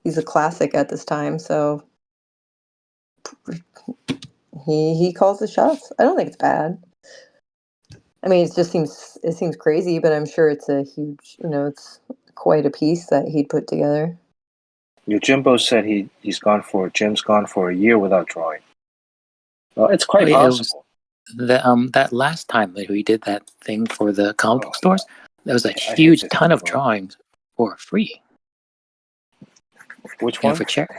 a classic at this time, so he calls the shots. I don't think it's bad. I mean, it seems crazy, but I'm sure it's a huge, it's quite a piece that he'd put together. Your Jimbo said Jim's gone for a year without drawing. Well, it's quite possible. That last time that we did that thing for the comic book stores, there was a huge ton of drawings for free. Which one? For charity.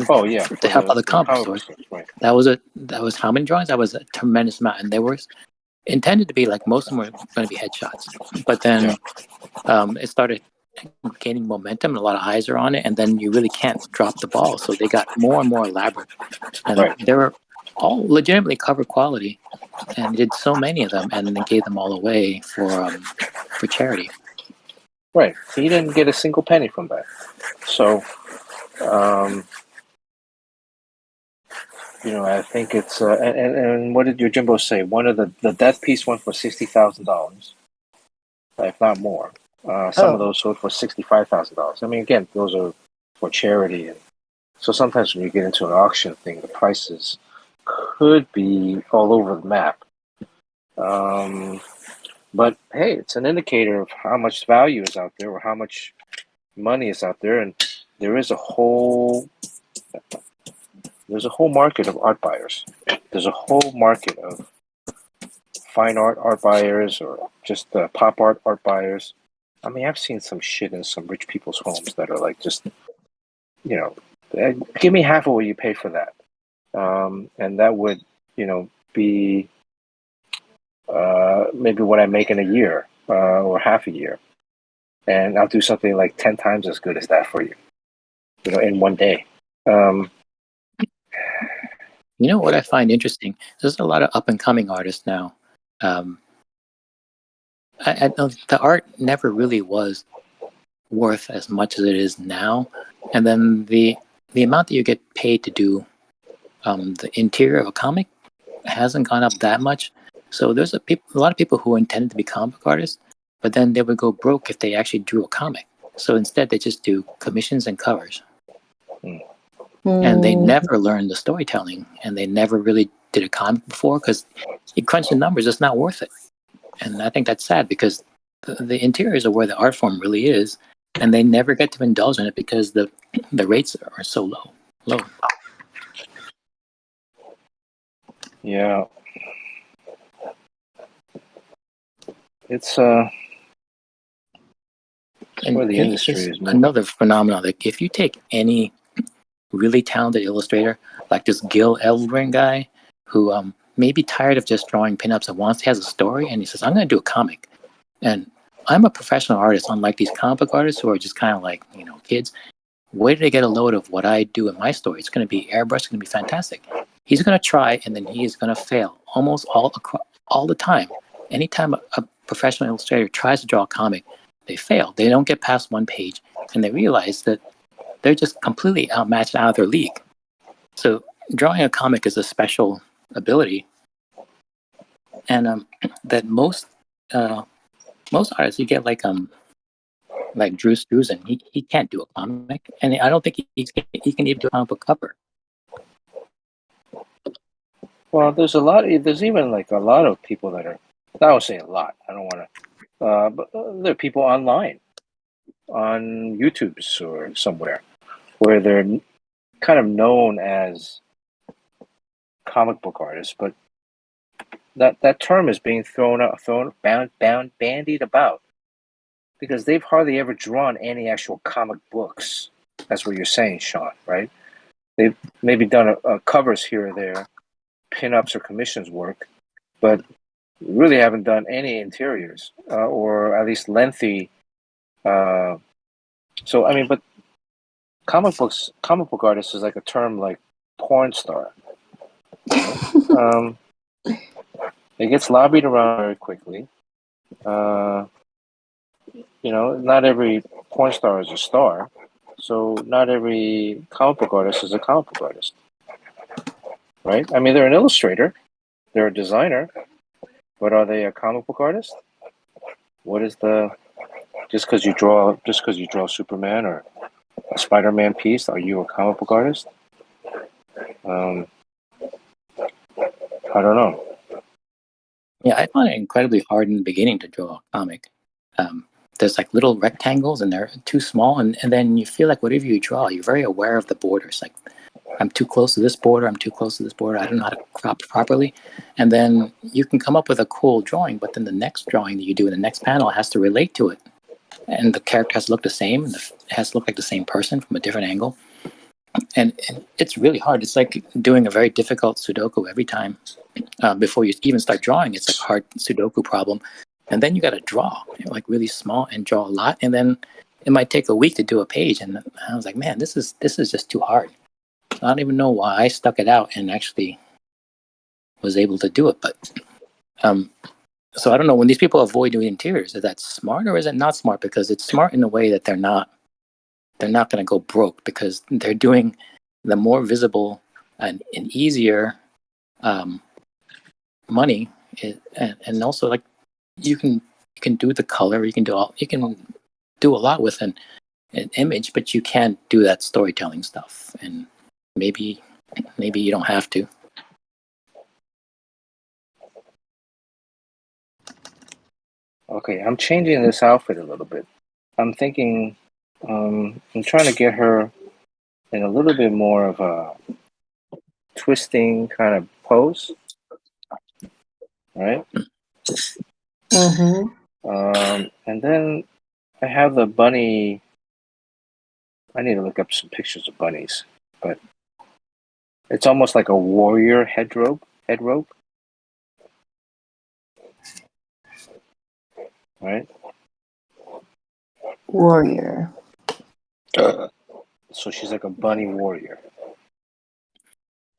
Oh yeah, to help other comic book stores. Right. That was how many drawings? That was a tremendous amount, and they were intended to be like most of them were going to be headshots, but then it started gaining momentum and a lot of eyes are on it, and then you really can't drop the ball, so they got more and more elaborate, and they were all legitimately cover quality, and did so many of them, and then gave them all away for charity. Right, he didn't get a single penny from that. So, I think it's and what did your Jimbo say? One of the death piece went for $60,000, if not more. Some of those sold for $65,000. I mean, again, those are for charity, and so sometimes when you get into an auction thing, the prices could be all over the map. But hey, it's an indicator of how much value is out there or how much money is out there, and there is a whole market of art buyers. There's a whole market of fine art buyers or just pop art buyers. I mean, I've seen some shit in some rich people's homes that are like just, give me half of what you pay for that. And that would, be maybe what I make in a year or half a year. And I'll do something like 10 times as good as that for you, in one day. What I find interesting? There's a lot of up and coming artists now. the art never really was worth as much as it is now, and then the amount that you get paid to do the interior of a comic hasn't gone up that much. So there's a lot of people who intended to be comic book artists, but then they would go broke if they actually drew a comic. So instead, they just do commissions and covers, and they never learned the storytelling, and they never really did a comic before because you crunch the numbers, it's not worth it. And I think that's sad because the interiors are where the art form really is, and they never get to indulge in it because the rates are so low. Yeah. It's where the industry is moving. Another phenomenon. Like if you take any really talented illustrator, like this Gil Elbring guy, who may be tired of just drawing pinups and has a story, and he says, "I'm going to do a comic," and I'm a professional artist, unlike these comic book artists who are just kind of like kids. Where did they get a load of what I do in my story? It's going to be airbrush. It's going to be fantastic. He's going to try, and then he is going to fail almost all the time. Anytime a professional illustrator tries to draw a comic, they fail. They don't get past one page, and they realize that they're just completely outmatched, out of their league. So drawing a comic is a special ability, and that most artists, you get like Drew Struzan, he can't do a comic, and I don't think he can even do a comic book cover. Well, there's even like a lot of people that are, I would say a lot, I don't want to, but there are people online, on YouTube's or somewhere, where they're kind of known as comic book artists, but that term is being bandied about because they've hardly ever drawn any actual comic books. That's what you're saying, Sean, right? They've maybe done a covers here or there, pin-ups or commissions work, but really haven't done any interiors or at least lengthy. So I mean, but comic book artist is like a term like porn star. It gets lobbied around very quickly. Not every porn star is a star, so not every comic book artist is a comic book artist, right? I mean, they're an illustrator, they're a designer, but are they a comic book artist? What is just because you draw Superman or a Spider-Man piece, are you a comic book artist? I don't know. Yeah, I found it incredibly hard in the beginning to draw a comic. There's like little rectangles and they're too small, and then you feel like whatever you draw, you're very aware of the borders. Like, I'm too close to this border, I'm too close to this border, I don't know how to crop properly. And then you can come up with a cool drawing, but then the next drawing that you do in the next panel has to relate to it. And the character has to look the same, and it has to look like the same person from a different angle. And it's really hard. It's like doing a very difficult Sudoku every time. Before you even start drawing, it's like a hard Sudoku problem. And then you got to draw, like really small and draw a lot. And then it might take a week to do a page. And I was like, man, this is just too hard. I don't even know why I stuck it out and actually was able to do it. But so I don't know, when these people avoid doing interiors, is that smart or is it not smart? Because it's smart in a way that they're not going to go broke because they're doing the more visible and easier money, and also like you can do the color, you can do a lot with an image, but you can't do that storytelling stuff, and maybe you don't have to. Okay, I'm changing this outfit a little bit. I'm thinking, I'm trying to get her in a little bit more of a twisting kind of pose, right? Mm-hmm. And then I have the bunny. I need to look up some pictures of bunnies, but it's almost like a warrior head rope, right? Warrior. So she's like a bunny warrior.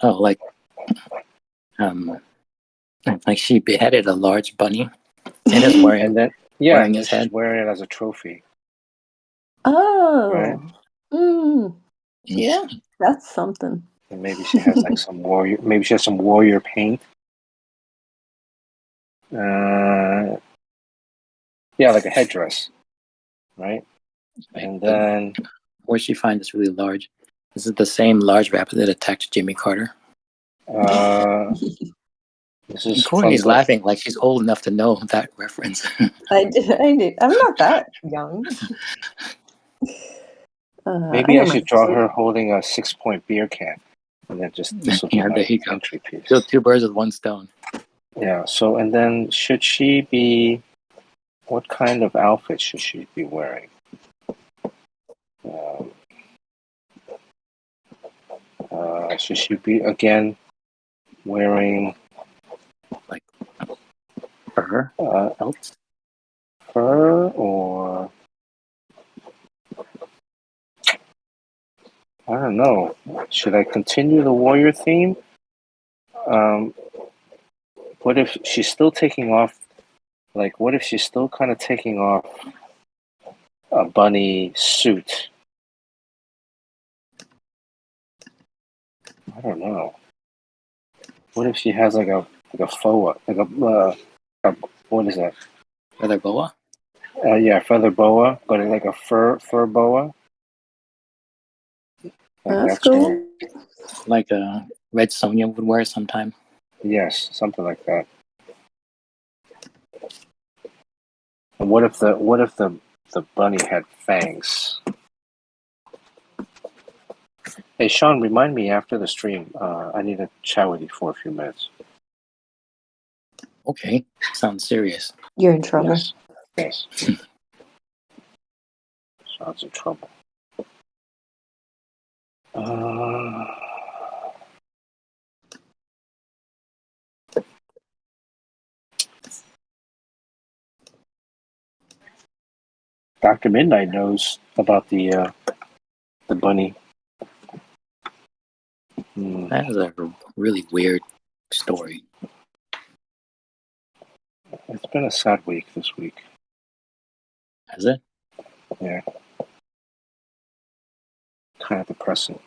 Oh, like she beheaded a large bunny and is wearing Yeah, wearing and then his she's head. wearing it as a trophy. Oh. Right. Yeah, that's something. And maybe she has like some warrior. Maybe she has some warrior paint. Yeah, like a headdress, right? And then Where she finds this really large. This is the same large rapper that attacked Jimmy Carter. this And is Courtney's from the. laughing like she's old enough to know that reference. I did. I'm not that young. Maybe I know my should draw history. her holding a 6-point beer can, and then just this will be Yeah, there my you go. entry piece. Kill two birds with one stone. Yeah. So, and then should she be? What kind of outfit should she be wearing? Should she be again wearing Like fur, belts. fur or I don't know. Should I continue the warrior theme? What if she's still taking off? Like, what if she's still kind of taking off a bunny suit? I don't know. What if she has like a faux, like a what is that? Feather boa. Yeah, feather boa, but like a fur boa. Like That's that's her. cool. Like Red Sonja would wear sometime. Yes, something like that. And what if the bunny had fangs? Hey Sean, remind me after the stream. I need to chat with you for a few minutes. Okay, sounds serious. You're in trouble. Yes. Sean's in trouble. Dr. Midnight knows about the bunny. That is a really weird story. It's been a sad week this week. Has it? Yeah. Kind of depressing.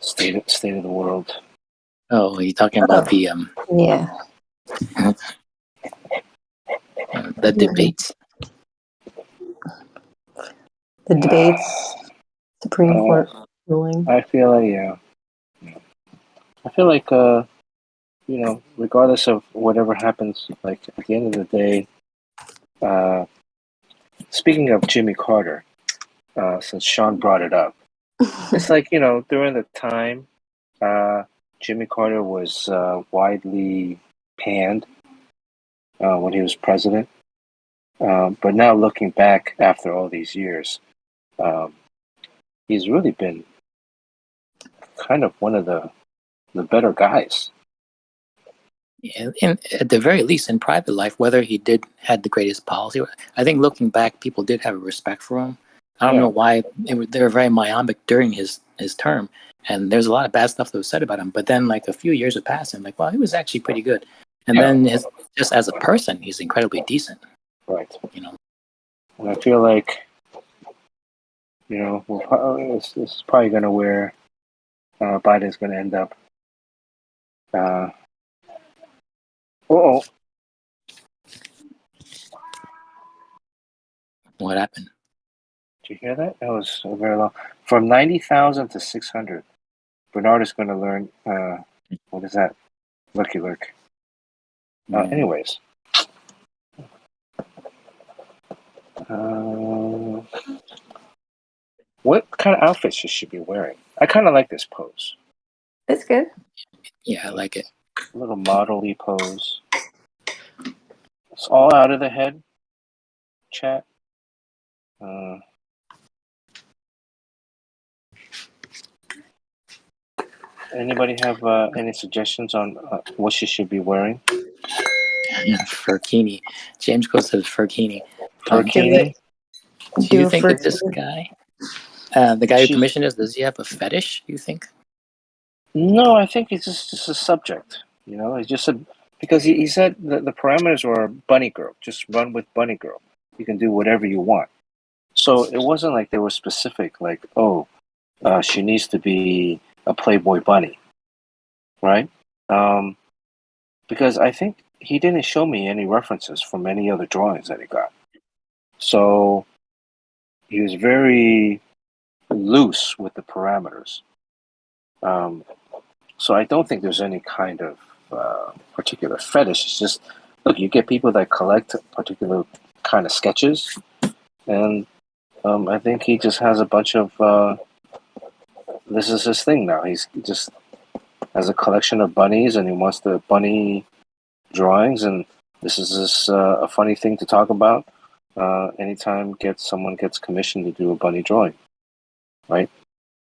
State of the world. Oh, are you talking about the Yeah. the debates? The debates, Supreme Court ruling. I feel like regardless of whatever happens, like at the end of the day, speaking of Jimmy Carter, since Sean brought it up, it's like, during the time Jimmy Carter was widely panned when he was president. But now looking back after all these years, he's really been kind of one of the better guys. And at the very least, in private life, whether he had the greatest policy, I think looking back, people did have a respect for him. I don't know why they were very myopic during his term, and there's a lot of bad stuff that was said about him. But then, like a few years would pass, and like, well, he was actually pretty good. And then, just as a person, he's incredibly decent. Right. And I feel like, this is probably going to where Biden's going to end up. What happened? Did you hear that? That was very long. From 90,000 to 600. Bernard is going to learn, what is that? Lurky lurk. Anyways. What kind of outfit should she be wearing? I kind of like this pose. It's good. Yeah, I like it. A little model-y pose. It's all out of the head. Chat. Anybody have any suggestions on what she should be wearing? Furkini. James goes to Furkini. Furkini? Do you think that this guy, the guy who commissioned this, does he have a fetish, you think? No, I think it's just a subject. It's just because he said the parameters were bunny girl. Just run with bunny girl. You can do whatever you want. So it wasn't like they were specific, like, oh, she needs to be a Playboy bunny, right? Because I think he didn't show me any references from any other drawings that he got. So he was very loose with the parameters. So I don't think there's any kind of particular fetish. It's just, look, you get people that collect particular kind of sketches, and I think he just has a bunch of, this is his thing now. He just has a collection of bunnies, and he wants the bunny drawings, and this is a funny thing to talk about anytime someone gets commissioned to do a bunny drawing, right?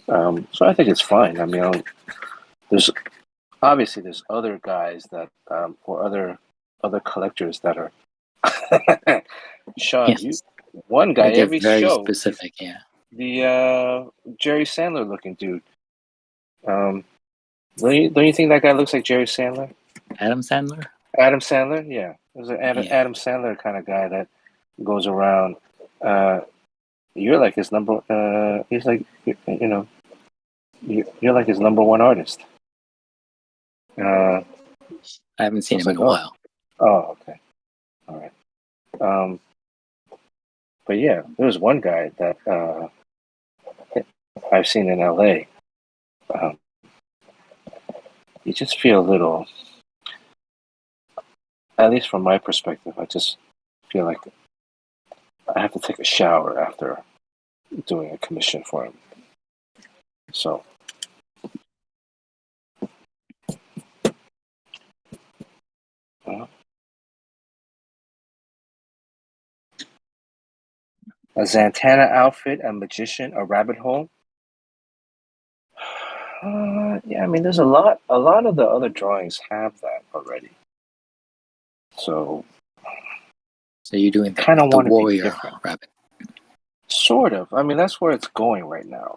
So I think it's fine. I mean, there's other guys that or other collectors that are Sean. Yes. One guy They're every very show. specific. Yeah. The Jerry Sandler looking dude. Don't you think that guy looks like Jerry Sandler? Adam Sandler. Adam Sandler, yeah. There's an Yeah. Adam Sandler kind of guy that goes around. You're like his number. He's like, you're like his number one artist. I haven't seen him in a while. Oh, okay, all right. But yeah, there was one guy that I've seen in LA. You just feel a little, at least from my perspective, I just feel like I have to take a shower after doing a commission for him. So, a Zantana outfit, a magician, a rabbit hole. Yeah, I mean, there's a lot of the other drawings have that already. So you're doing kind of the want to be warrior different. rabbit. Sort of. I mean, that's where it's going right now.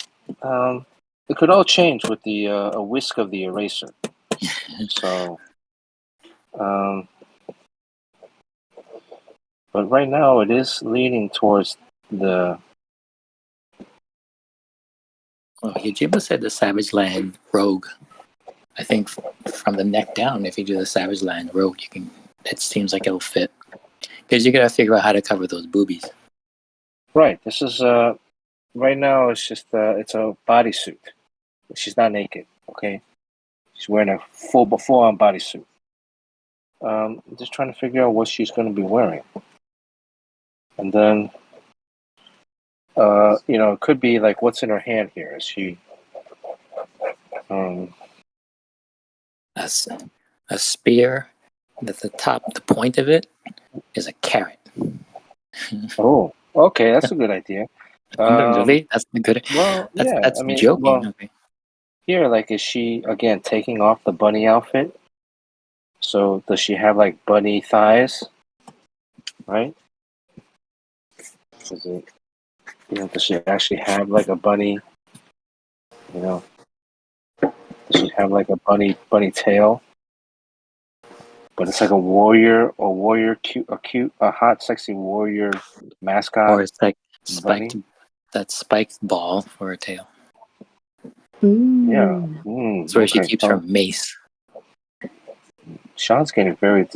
It could all change with the a whisk of the eraser. So, but right now it is leaning towards the. Well, Yojimbo said the Savage Land Rogue. I think from the neck down, if you do the Savage Land Rogue, you can. It seems like it'll fit because you gotta figure out how to cover those boobies. Right. This is right now. It's just it's a bodysuit. She's not naked. Okay. She's wearing a full on bodysuit. Just trying to figure out what she's going to be wearing, and then it could be like what's in her hand here. Is she a spear? At the top, the point of it is a carrot. Oh, okay, that's a good idea. Really? That's a good. Well, yeah. That's I mean, joking. well, Okay. here, like, is she again taking off the bunny outfit? So does she have like bunny thighs? Right? Is it, does she actually have like a bunny? Does she have like a bunny tail? But it's like a hot, sexy warrior mascot. Or it's like bunny. spiked ball for a tail. Yeah. That's where she keeps her mace. Sean's getting very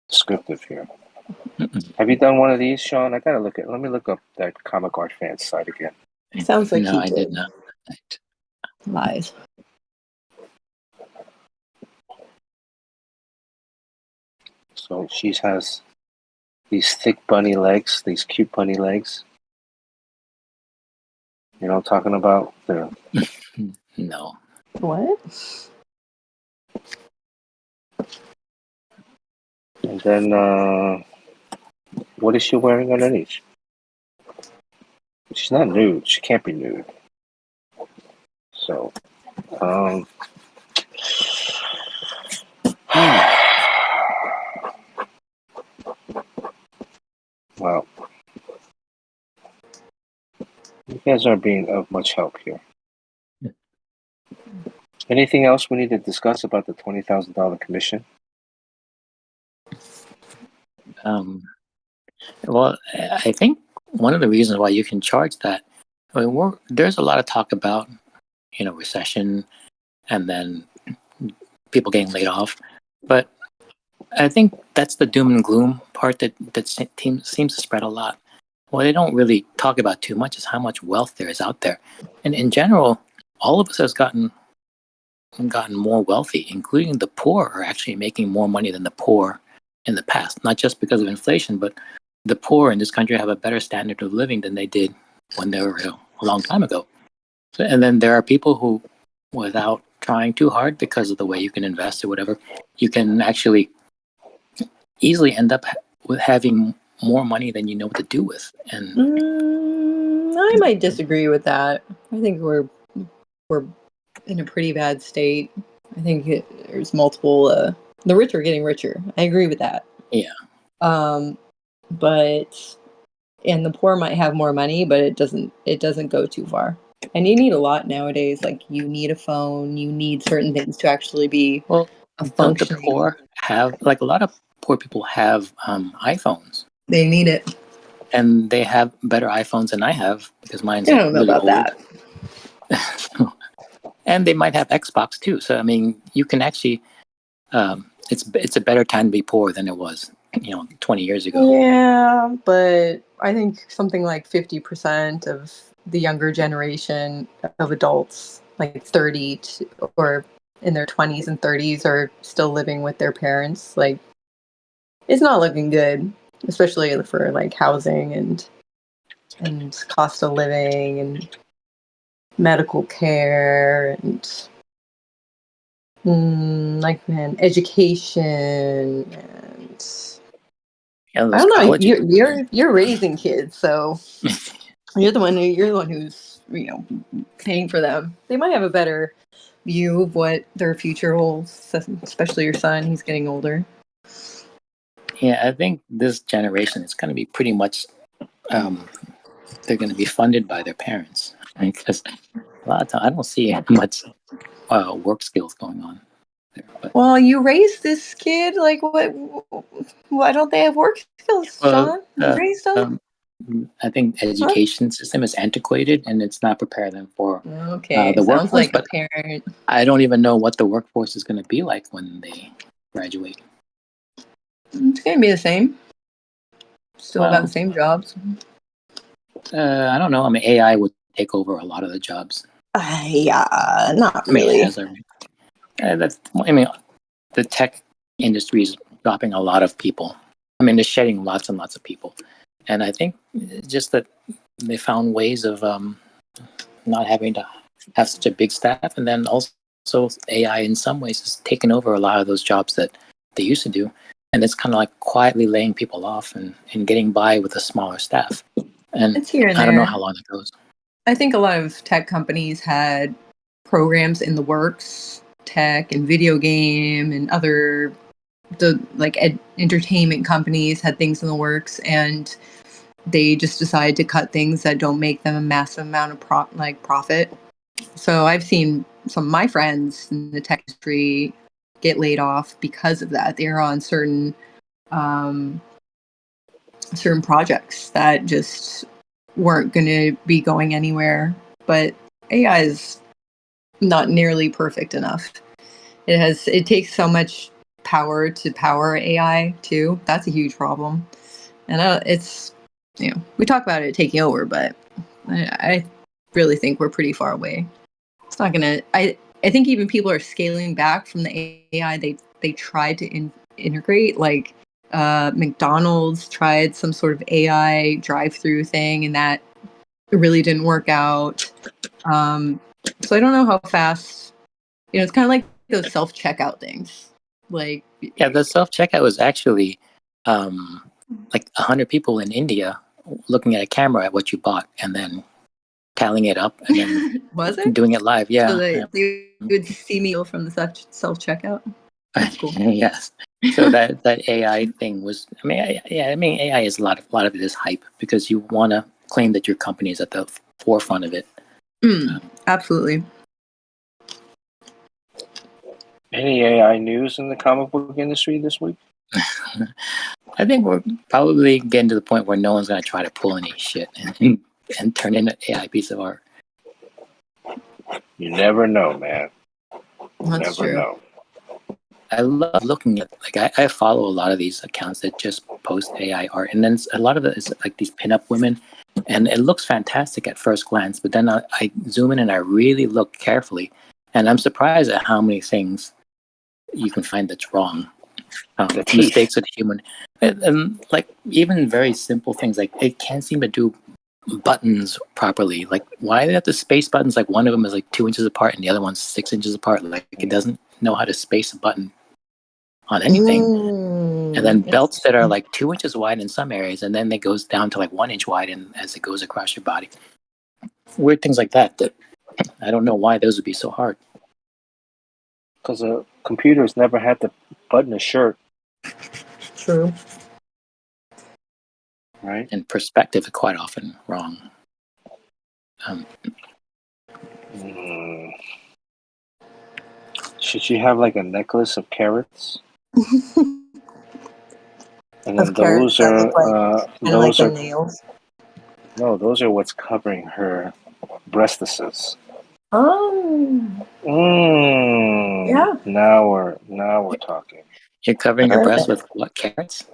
descriptive here. Have you done one of these, Sean? Let me look up that Comic Art Fans site again. Sounds like no, I did not. Lies. So she has these thick bunny legs, these cute bunny legs. You know what I'm talking about? No. What? And then, what is she wearing underneath? She's not nude. She can't be nude. So, well, you guys aren't being of much help here. Anything else we need to discuss about the $20,000 commission? Um, well, I think one of the reasons why you can charge that, I mean, there's a lot of talk about, recession and then people getting laid off. But I think that's the doom and gloom part that seems to spread a lot. What they don't really talk about too much is how much wealth there is out there. And in general, all of us has gotten more wealthy, including the poor are actually making more money than the poor in the past, not just because of inflation, but the poor in this country have a better standard of living than they did when they were a long time ago. So, and then there are people who, without trying too hard because of the way you can invest or whatever, you can actually easily end up with having more money than you know what to do with. And I might disagree with that. I think we're in a pretty bad state. I think there's multiple. The rich are getting richer. I agree with that. Yeah. But and the poor might have more money, but it doesn't go too far. And you need a lot nowadays. Like you need a phone. You need certain things to actually be well. a Don't the functioning. poor have, like, a lot of poor people have iPhones, They need it. and they have better iPhones than I have because mine's I like don't know really about old. that. And they might have Xbox too. So I mean, you can actually, it's a better time to be poor than it was, 20 years ago. Yeah, but I think something like 50% of the younger generation of adults, like 30 or in their 20s and 30s, are still living with their parents. Like, it's not looking good, especially for like housing and cost of living and medical care and education and I don't know. You're raising kids, so you're the one who's paying for them. They might have a better view of what their future holds, especially your son. He's getting older. Yeah, I think this generation is going to be pretty much, they're going to be funded by their parents, because a lot of time I don't see much work skills going on there. But, well, you raised this kid. Like, what? Why don't they have work skills, Sean? You raised them. I think education system is antiquated and it's not preparing them for okay. the Sounds workforce. like a parent. I don't even know what the workforce is going to be like when they graduate. It's going to be the same. Still got the same jobs. I don't know. I mean, AI would take over a lot of the jobs. Yeah, not really. The tech industry is dropping a lot of people. I mean, they're shedding lots and lots of people. And I think just that they found ways of not having to have such a big staff. And then also AI in some ways has taken over a lot of those jobs that they used to do. And it's kind of like quietly laying people off and getting by with a smaller staff. And it's here and I don't know there. how long it goes. I think a lot of tech companies had programs in the works, tech and video game and other entertainment companies had things in the works, and they just decide to cut things that don't make them a massive amount of profit. So I've seen some of my friends in the tech industry get laid off because of that. They're on certain projects that just weren't going to be going anywhere. But AI is not nearly perfect enough. It takes so much power to power AI too. That's a huge problem. And it's, we talk about it taking over, but I really think we're pretty far away. It's not gonna. I think even people are scaling back from the AI they tried to integrate. Like McDonald's tried some sort of AI drive-through thing, and that really didn't work out. So I don't know how fast. It's kind of like those self-checkout things. Like, yeah, the self-checkout was actually like 100 people in India looking at a camera at what you bought and then tallying it up and then was it doing it live? Yeah, so they would see me from the self-checkout. That's cool. Yes. So that AI thing was. I mean, AI is a lot of it is hype because you want to claim that your company is at the forefront of it. Absolutely. Any AI news in the comic book industry this week? I think we're probably getting to the point where no one's going to try to pull any shit and turn in an AI piece of art. You never know, man. That's Never true. know. I love looking at, like, I follow a lot of these accounts that just post AI art, and then a lot of it is like these pinup women, and it looks fantastic at first glance, but then I zoom in and I really look carefully, and I'm surprised at how many things you can find that's wrong. The teeth. Mistakes of the human, and like even very simple things, like it can't seem to do buttons properly. Like, why do they have to space buttons? Like, one of them is like 2 inches apart and the other one's 6 inches apart. Like, it doesn't know how to space a button on anything. And then belts that are like 2 inches wide in some areas, and then it goes down to like 1 inch wide and as it goes across your body. Weird things like that I don't know why those would be so hard. Because computers never had to button a shirt, True. right? And perspective is quite often wrong. Should you have like a necklace of carrots? And then Of carrots those that are look like kind of like the nails. no, those are what's covering her breastises. Oh, yeah. Now we're talking. You're covering your breast with what, carrots?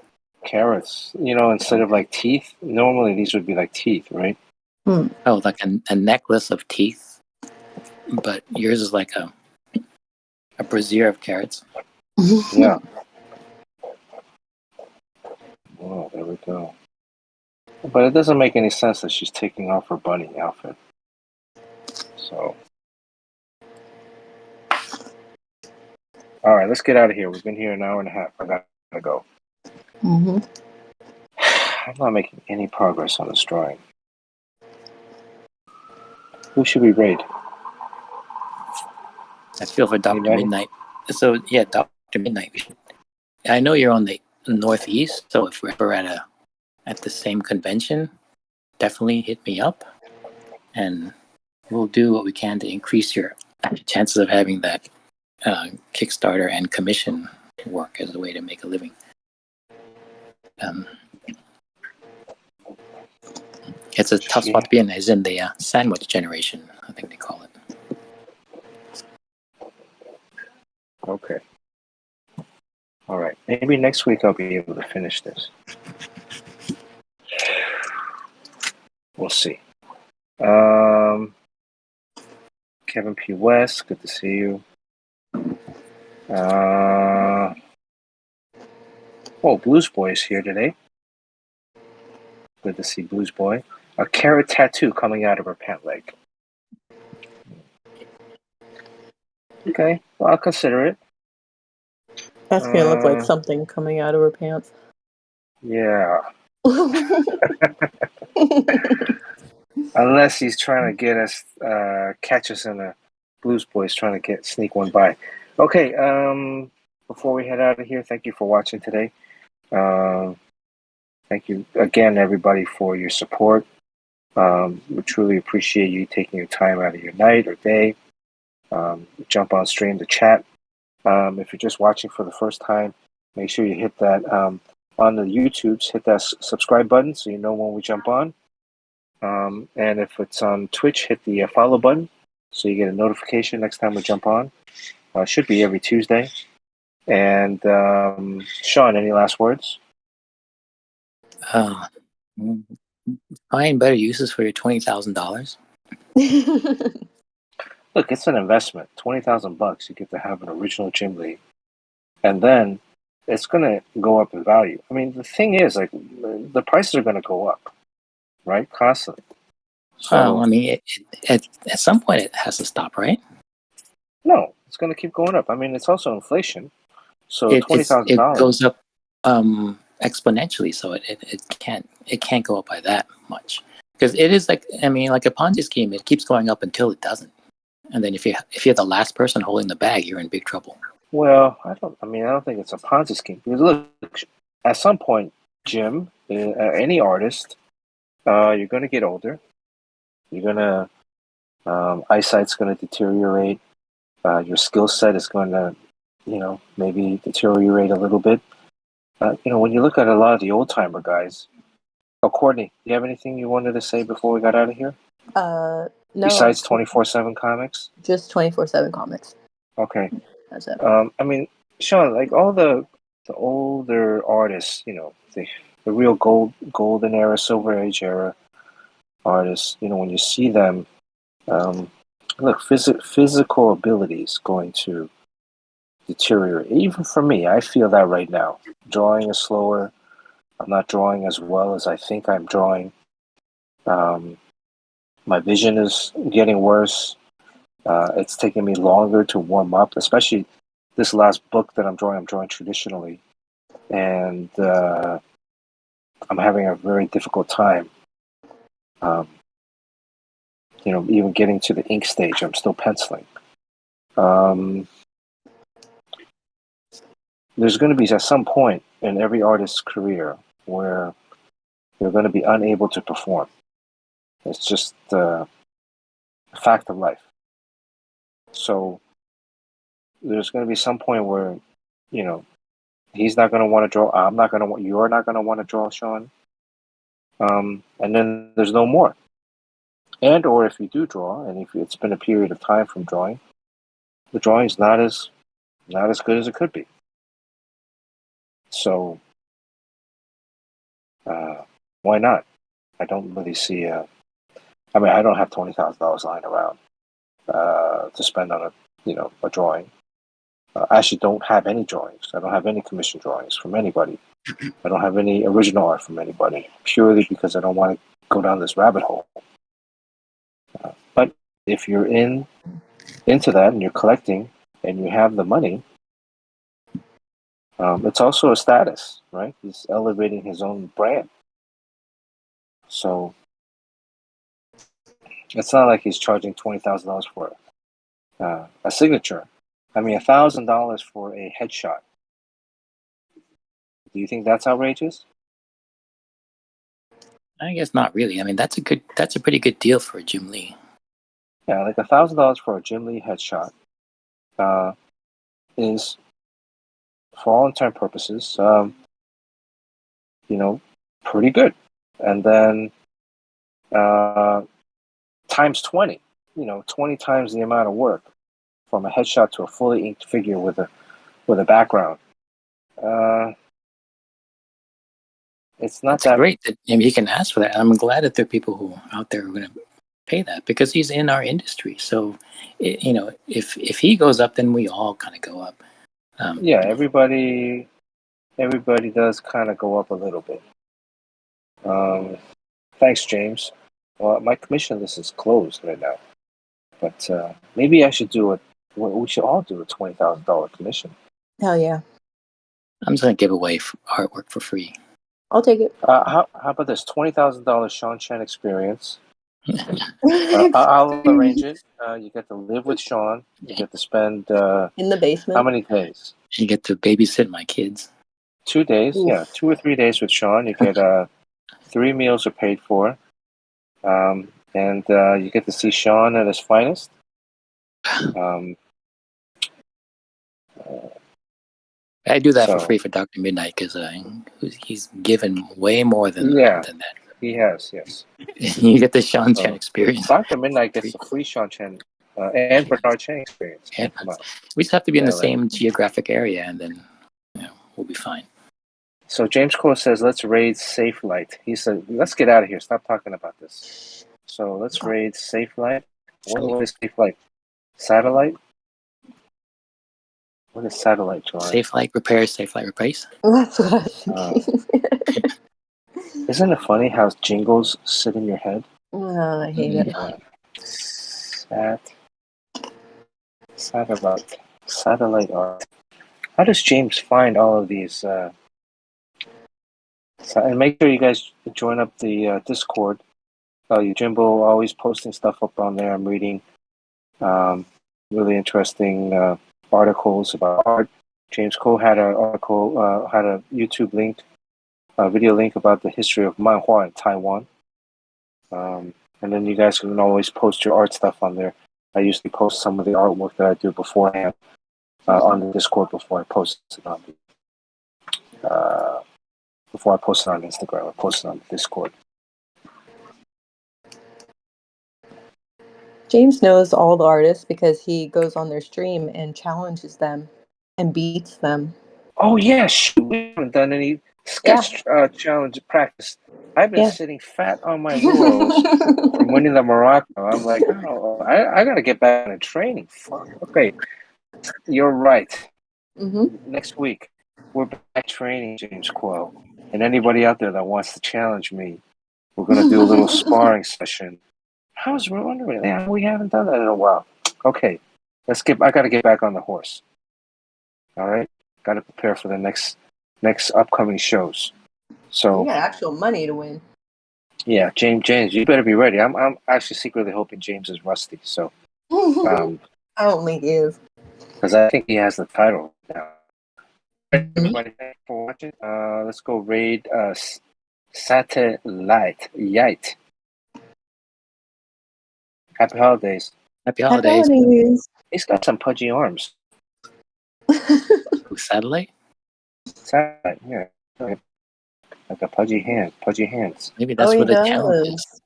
Carrots. You know, instead of like teeth, normally these would be like teeth, right? Oh, like a necklace of teeth, but yours is like a brassiere of carrots. Yeah. Oh, there we go. But it doesn't make any sense that she's taking off her bunny outfit. So, all right, let's get out of here. We've been here an hour and a half. I gotta go. Mm-hmm. I'm not making any progress on this drawing. Who should we raid? I feel for Dr. Anybody? Midnight. So yeah, Dr. Midnight. I know you're on the Northeast, so if we're ever at the same convention, definitely hit me up, and we'll do what we can to increase your chances of having that Kickstarter and commission work as a way to make a living. It's a tough spot to be in. Is in the sandwich generation, I think they call it. Okay. All right. Maybe next week I'll be able to finish this. We'll see. Kevin P. West, good to see you. Blues Boy is here today. Good to see Blues Boy. A carrot tattoo coming out of her pant leg. Okay, well, I'll consider it. That's gonna look like something coming out of her pants. Yeah. Unless he's trying to get us, catch us in a Blues Boys trying to sneak one by. Okay, before we head out of here, thank you for watching today. Thank you again, everybody, for your support. We truly appreciate you taking your time out of your night or day. Jump on stream to chat. If you're just watching for the first time, make sure you hit that on the YouTubes, hit that subscribe button so you know when we jump on. And if it's on Twitch, hit the follow button so you get a notification next time we jump on. Should be every Tuesday. And Sean, any last words? Find better uses for your $20,000. Look, it's an investment. $20,000, you get to have an original gym league, and then it's gonna go up in value. I mean, the thing is, like, the prices are gonna go up, right? Constantly. So, I mean, at some point it has to stop, right? No, it's gonna keep going up. I mean, it's also inflation. So It $20,000 goes up exponentially, so it can't go up by that much, because it is like, I mean, like a Ponzi scheme. It keeps going up until it doesn't, and then if you're the last person holding the bag, you're in big trouble. Well, I don't think it's a Ponzi scheme, because look, at some point, Jim, any artist, you're gonna get older. You're gonna eyesight's gonna deteriorate. Your skill set is going to, maybe deteriorate a little bit. when you look at a lot of the old timer guys. Oh, Courtney, do you have anything you wanted to say before we got out of here? No. Besides 24/7 comics? Just 24/7 comics. Okay. That's it. I mean, Sean, like all the older artists, the real golden era, silver age era artists, when you see them, look, physical ability is going to deteriorate. Even for me, I feel that right now. Drawing is slower. I'm not drawing as well as I think I'm drawing. My vision is getting worse. It's taking me longer to warm up, especially this last book that I'm drawing traditionally. And I'm having a very difficult time. Even getting to the ink stage, I'm still penciling. There's going to be at some point in every artist's career where you're going to be unable to perform. It's just a fact of life. So there's going to be some point where, he's not going to want to draw. You're not going to want to draw, Sean. And then there's no more. And or if you do draw, and if it's been a period of time from drawing, the drawing's not as good as it could be. So why not? I don't really see. I don't have $20,000 lying around to spend on a drawing. I actually don't have any drawings. I don't have any commission drawings from anybody. I don't have any original art from anybody, purely because I don't want to go down this rabbit hole. But if you're into that and you're collecting and you have the money, it's also a status, right? He's elevating his own brand. So it's not like he's charging $20,000 for a signature. I mean, $1,000 for a headshot. Do you think that's outrageous? I guess not really. I mean, that's a pretty good deal for Jim Lee. Yeah, like $1,000 for a Jim Lee headshot is, for all intents and purposes, pretty good. And then times 20, 20 times the amount of work from a headshot to a fully inked figure with a background. It's not that great that he can ask for that. I'm glad that there are people who out there who are going to pay that because he's in our industry. So, if he goes up, then we all kind of go up. Yeah, everybody does kind of go up a little bit. Thanks, James. Well, my commission list is closed right now, but maybe I should do it. We should all do a $20,000 commission. Hell yeah. I'm just going to give away artwork for free. I'll take it. How about this $20,000 Sean Chen experience? I'll arrange it. You get to live with Sean. You get to spend in the basement. How many days? You get to babysit my kids. 2 days. Oof. Yeah, 2 or 3 days with Sean. You get 3 meals are paid for, and you get to see Sean at his finest. I do that for free for Dr. Midnight because he's given way more than that. He has, yes. You get the Sean Chen experience. Dr. Midnight gets the free Sean Chen and Bernard Chang experience. Yeah, we just have to be in the same geographic area, and then we'll be fine. So James Cole says, let's raid Safe Light. He said, let's get out of here. Stop talking about this. So let's raid Safe Light. What is Safe Light? Satellite? What is satellite, John? Safe Light repairs, Safe Light replace. That's what I was thinking. Isn't it funny how jingles sit in your head? Oh, I hate it. Satellite art. How does James find all of these? And make sure you guys join up the Discord. Jimbo always posting stuff up on there. I'm reading really interesting articles about art. James Cole had an article, had a YouTube link, a video link about the history of manhua in Taiwan. And then you guys can always post your art stuff on there. I usually post some of the artwork that I do beforehand on the Discord before I post it on before I post it on Instagram. I post it on Discord. James knows all the artists because he goes on their stream and challenges them and beats them. Oh yeah, shoot, we haven't done any sketch challenge practice. I've been sitting fat on my laurels from winning the Morocco. I'm like, oh, I got to get back into training. Fuck. Okay, you're right. Next week, we're back training, James Quo. And anybody out there that wants to challenge me, we're going to do a little sparring session. I was wondering, yeah, we haven't done that in a while. Okay, I got to get back on the horse. All right, got to prepare for the next upcoming shows. So you got actual money to win. Yeah, James, you better be ready. I'm actually secretly hoping James is rusty. So, I don't think he is. because I think he has the title now. Everybody, thanks for watching. Let's go raid Satellite Yite. Happy holidays. Happy holidays. He's got some pudgy arms. Satellite? Satellite, yeah. Like a pudgy hands. Maybe that's where the challenge is.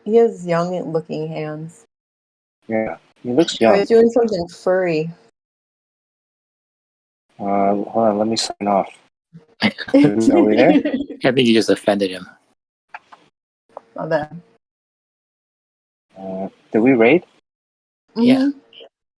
He has young looking hands. Yeah, he looks Oh, young. he's doing something furry. Hold on, let me sign off. Are we there? I think you just offended him. My bad. Did we raid? Yeah.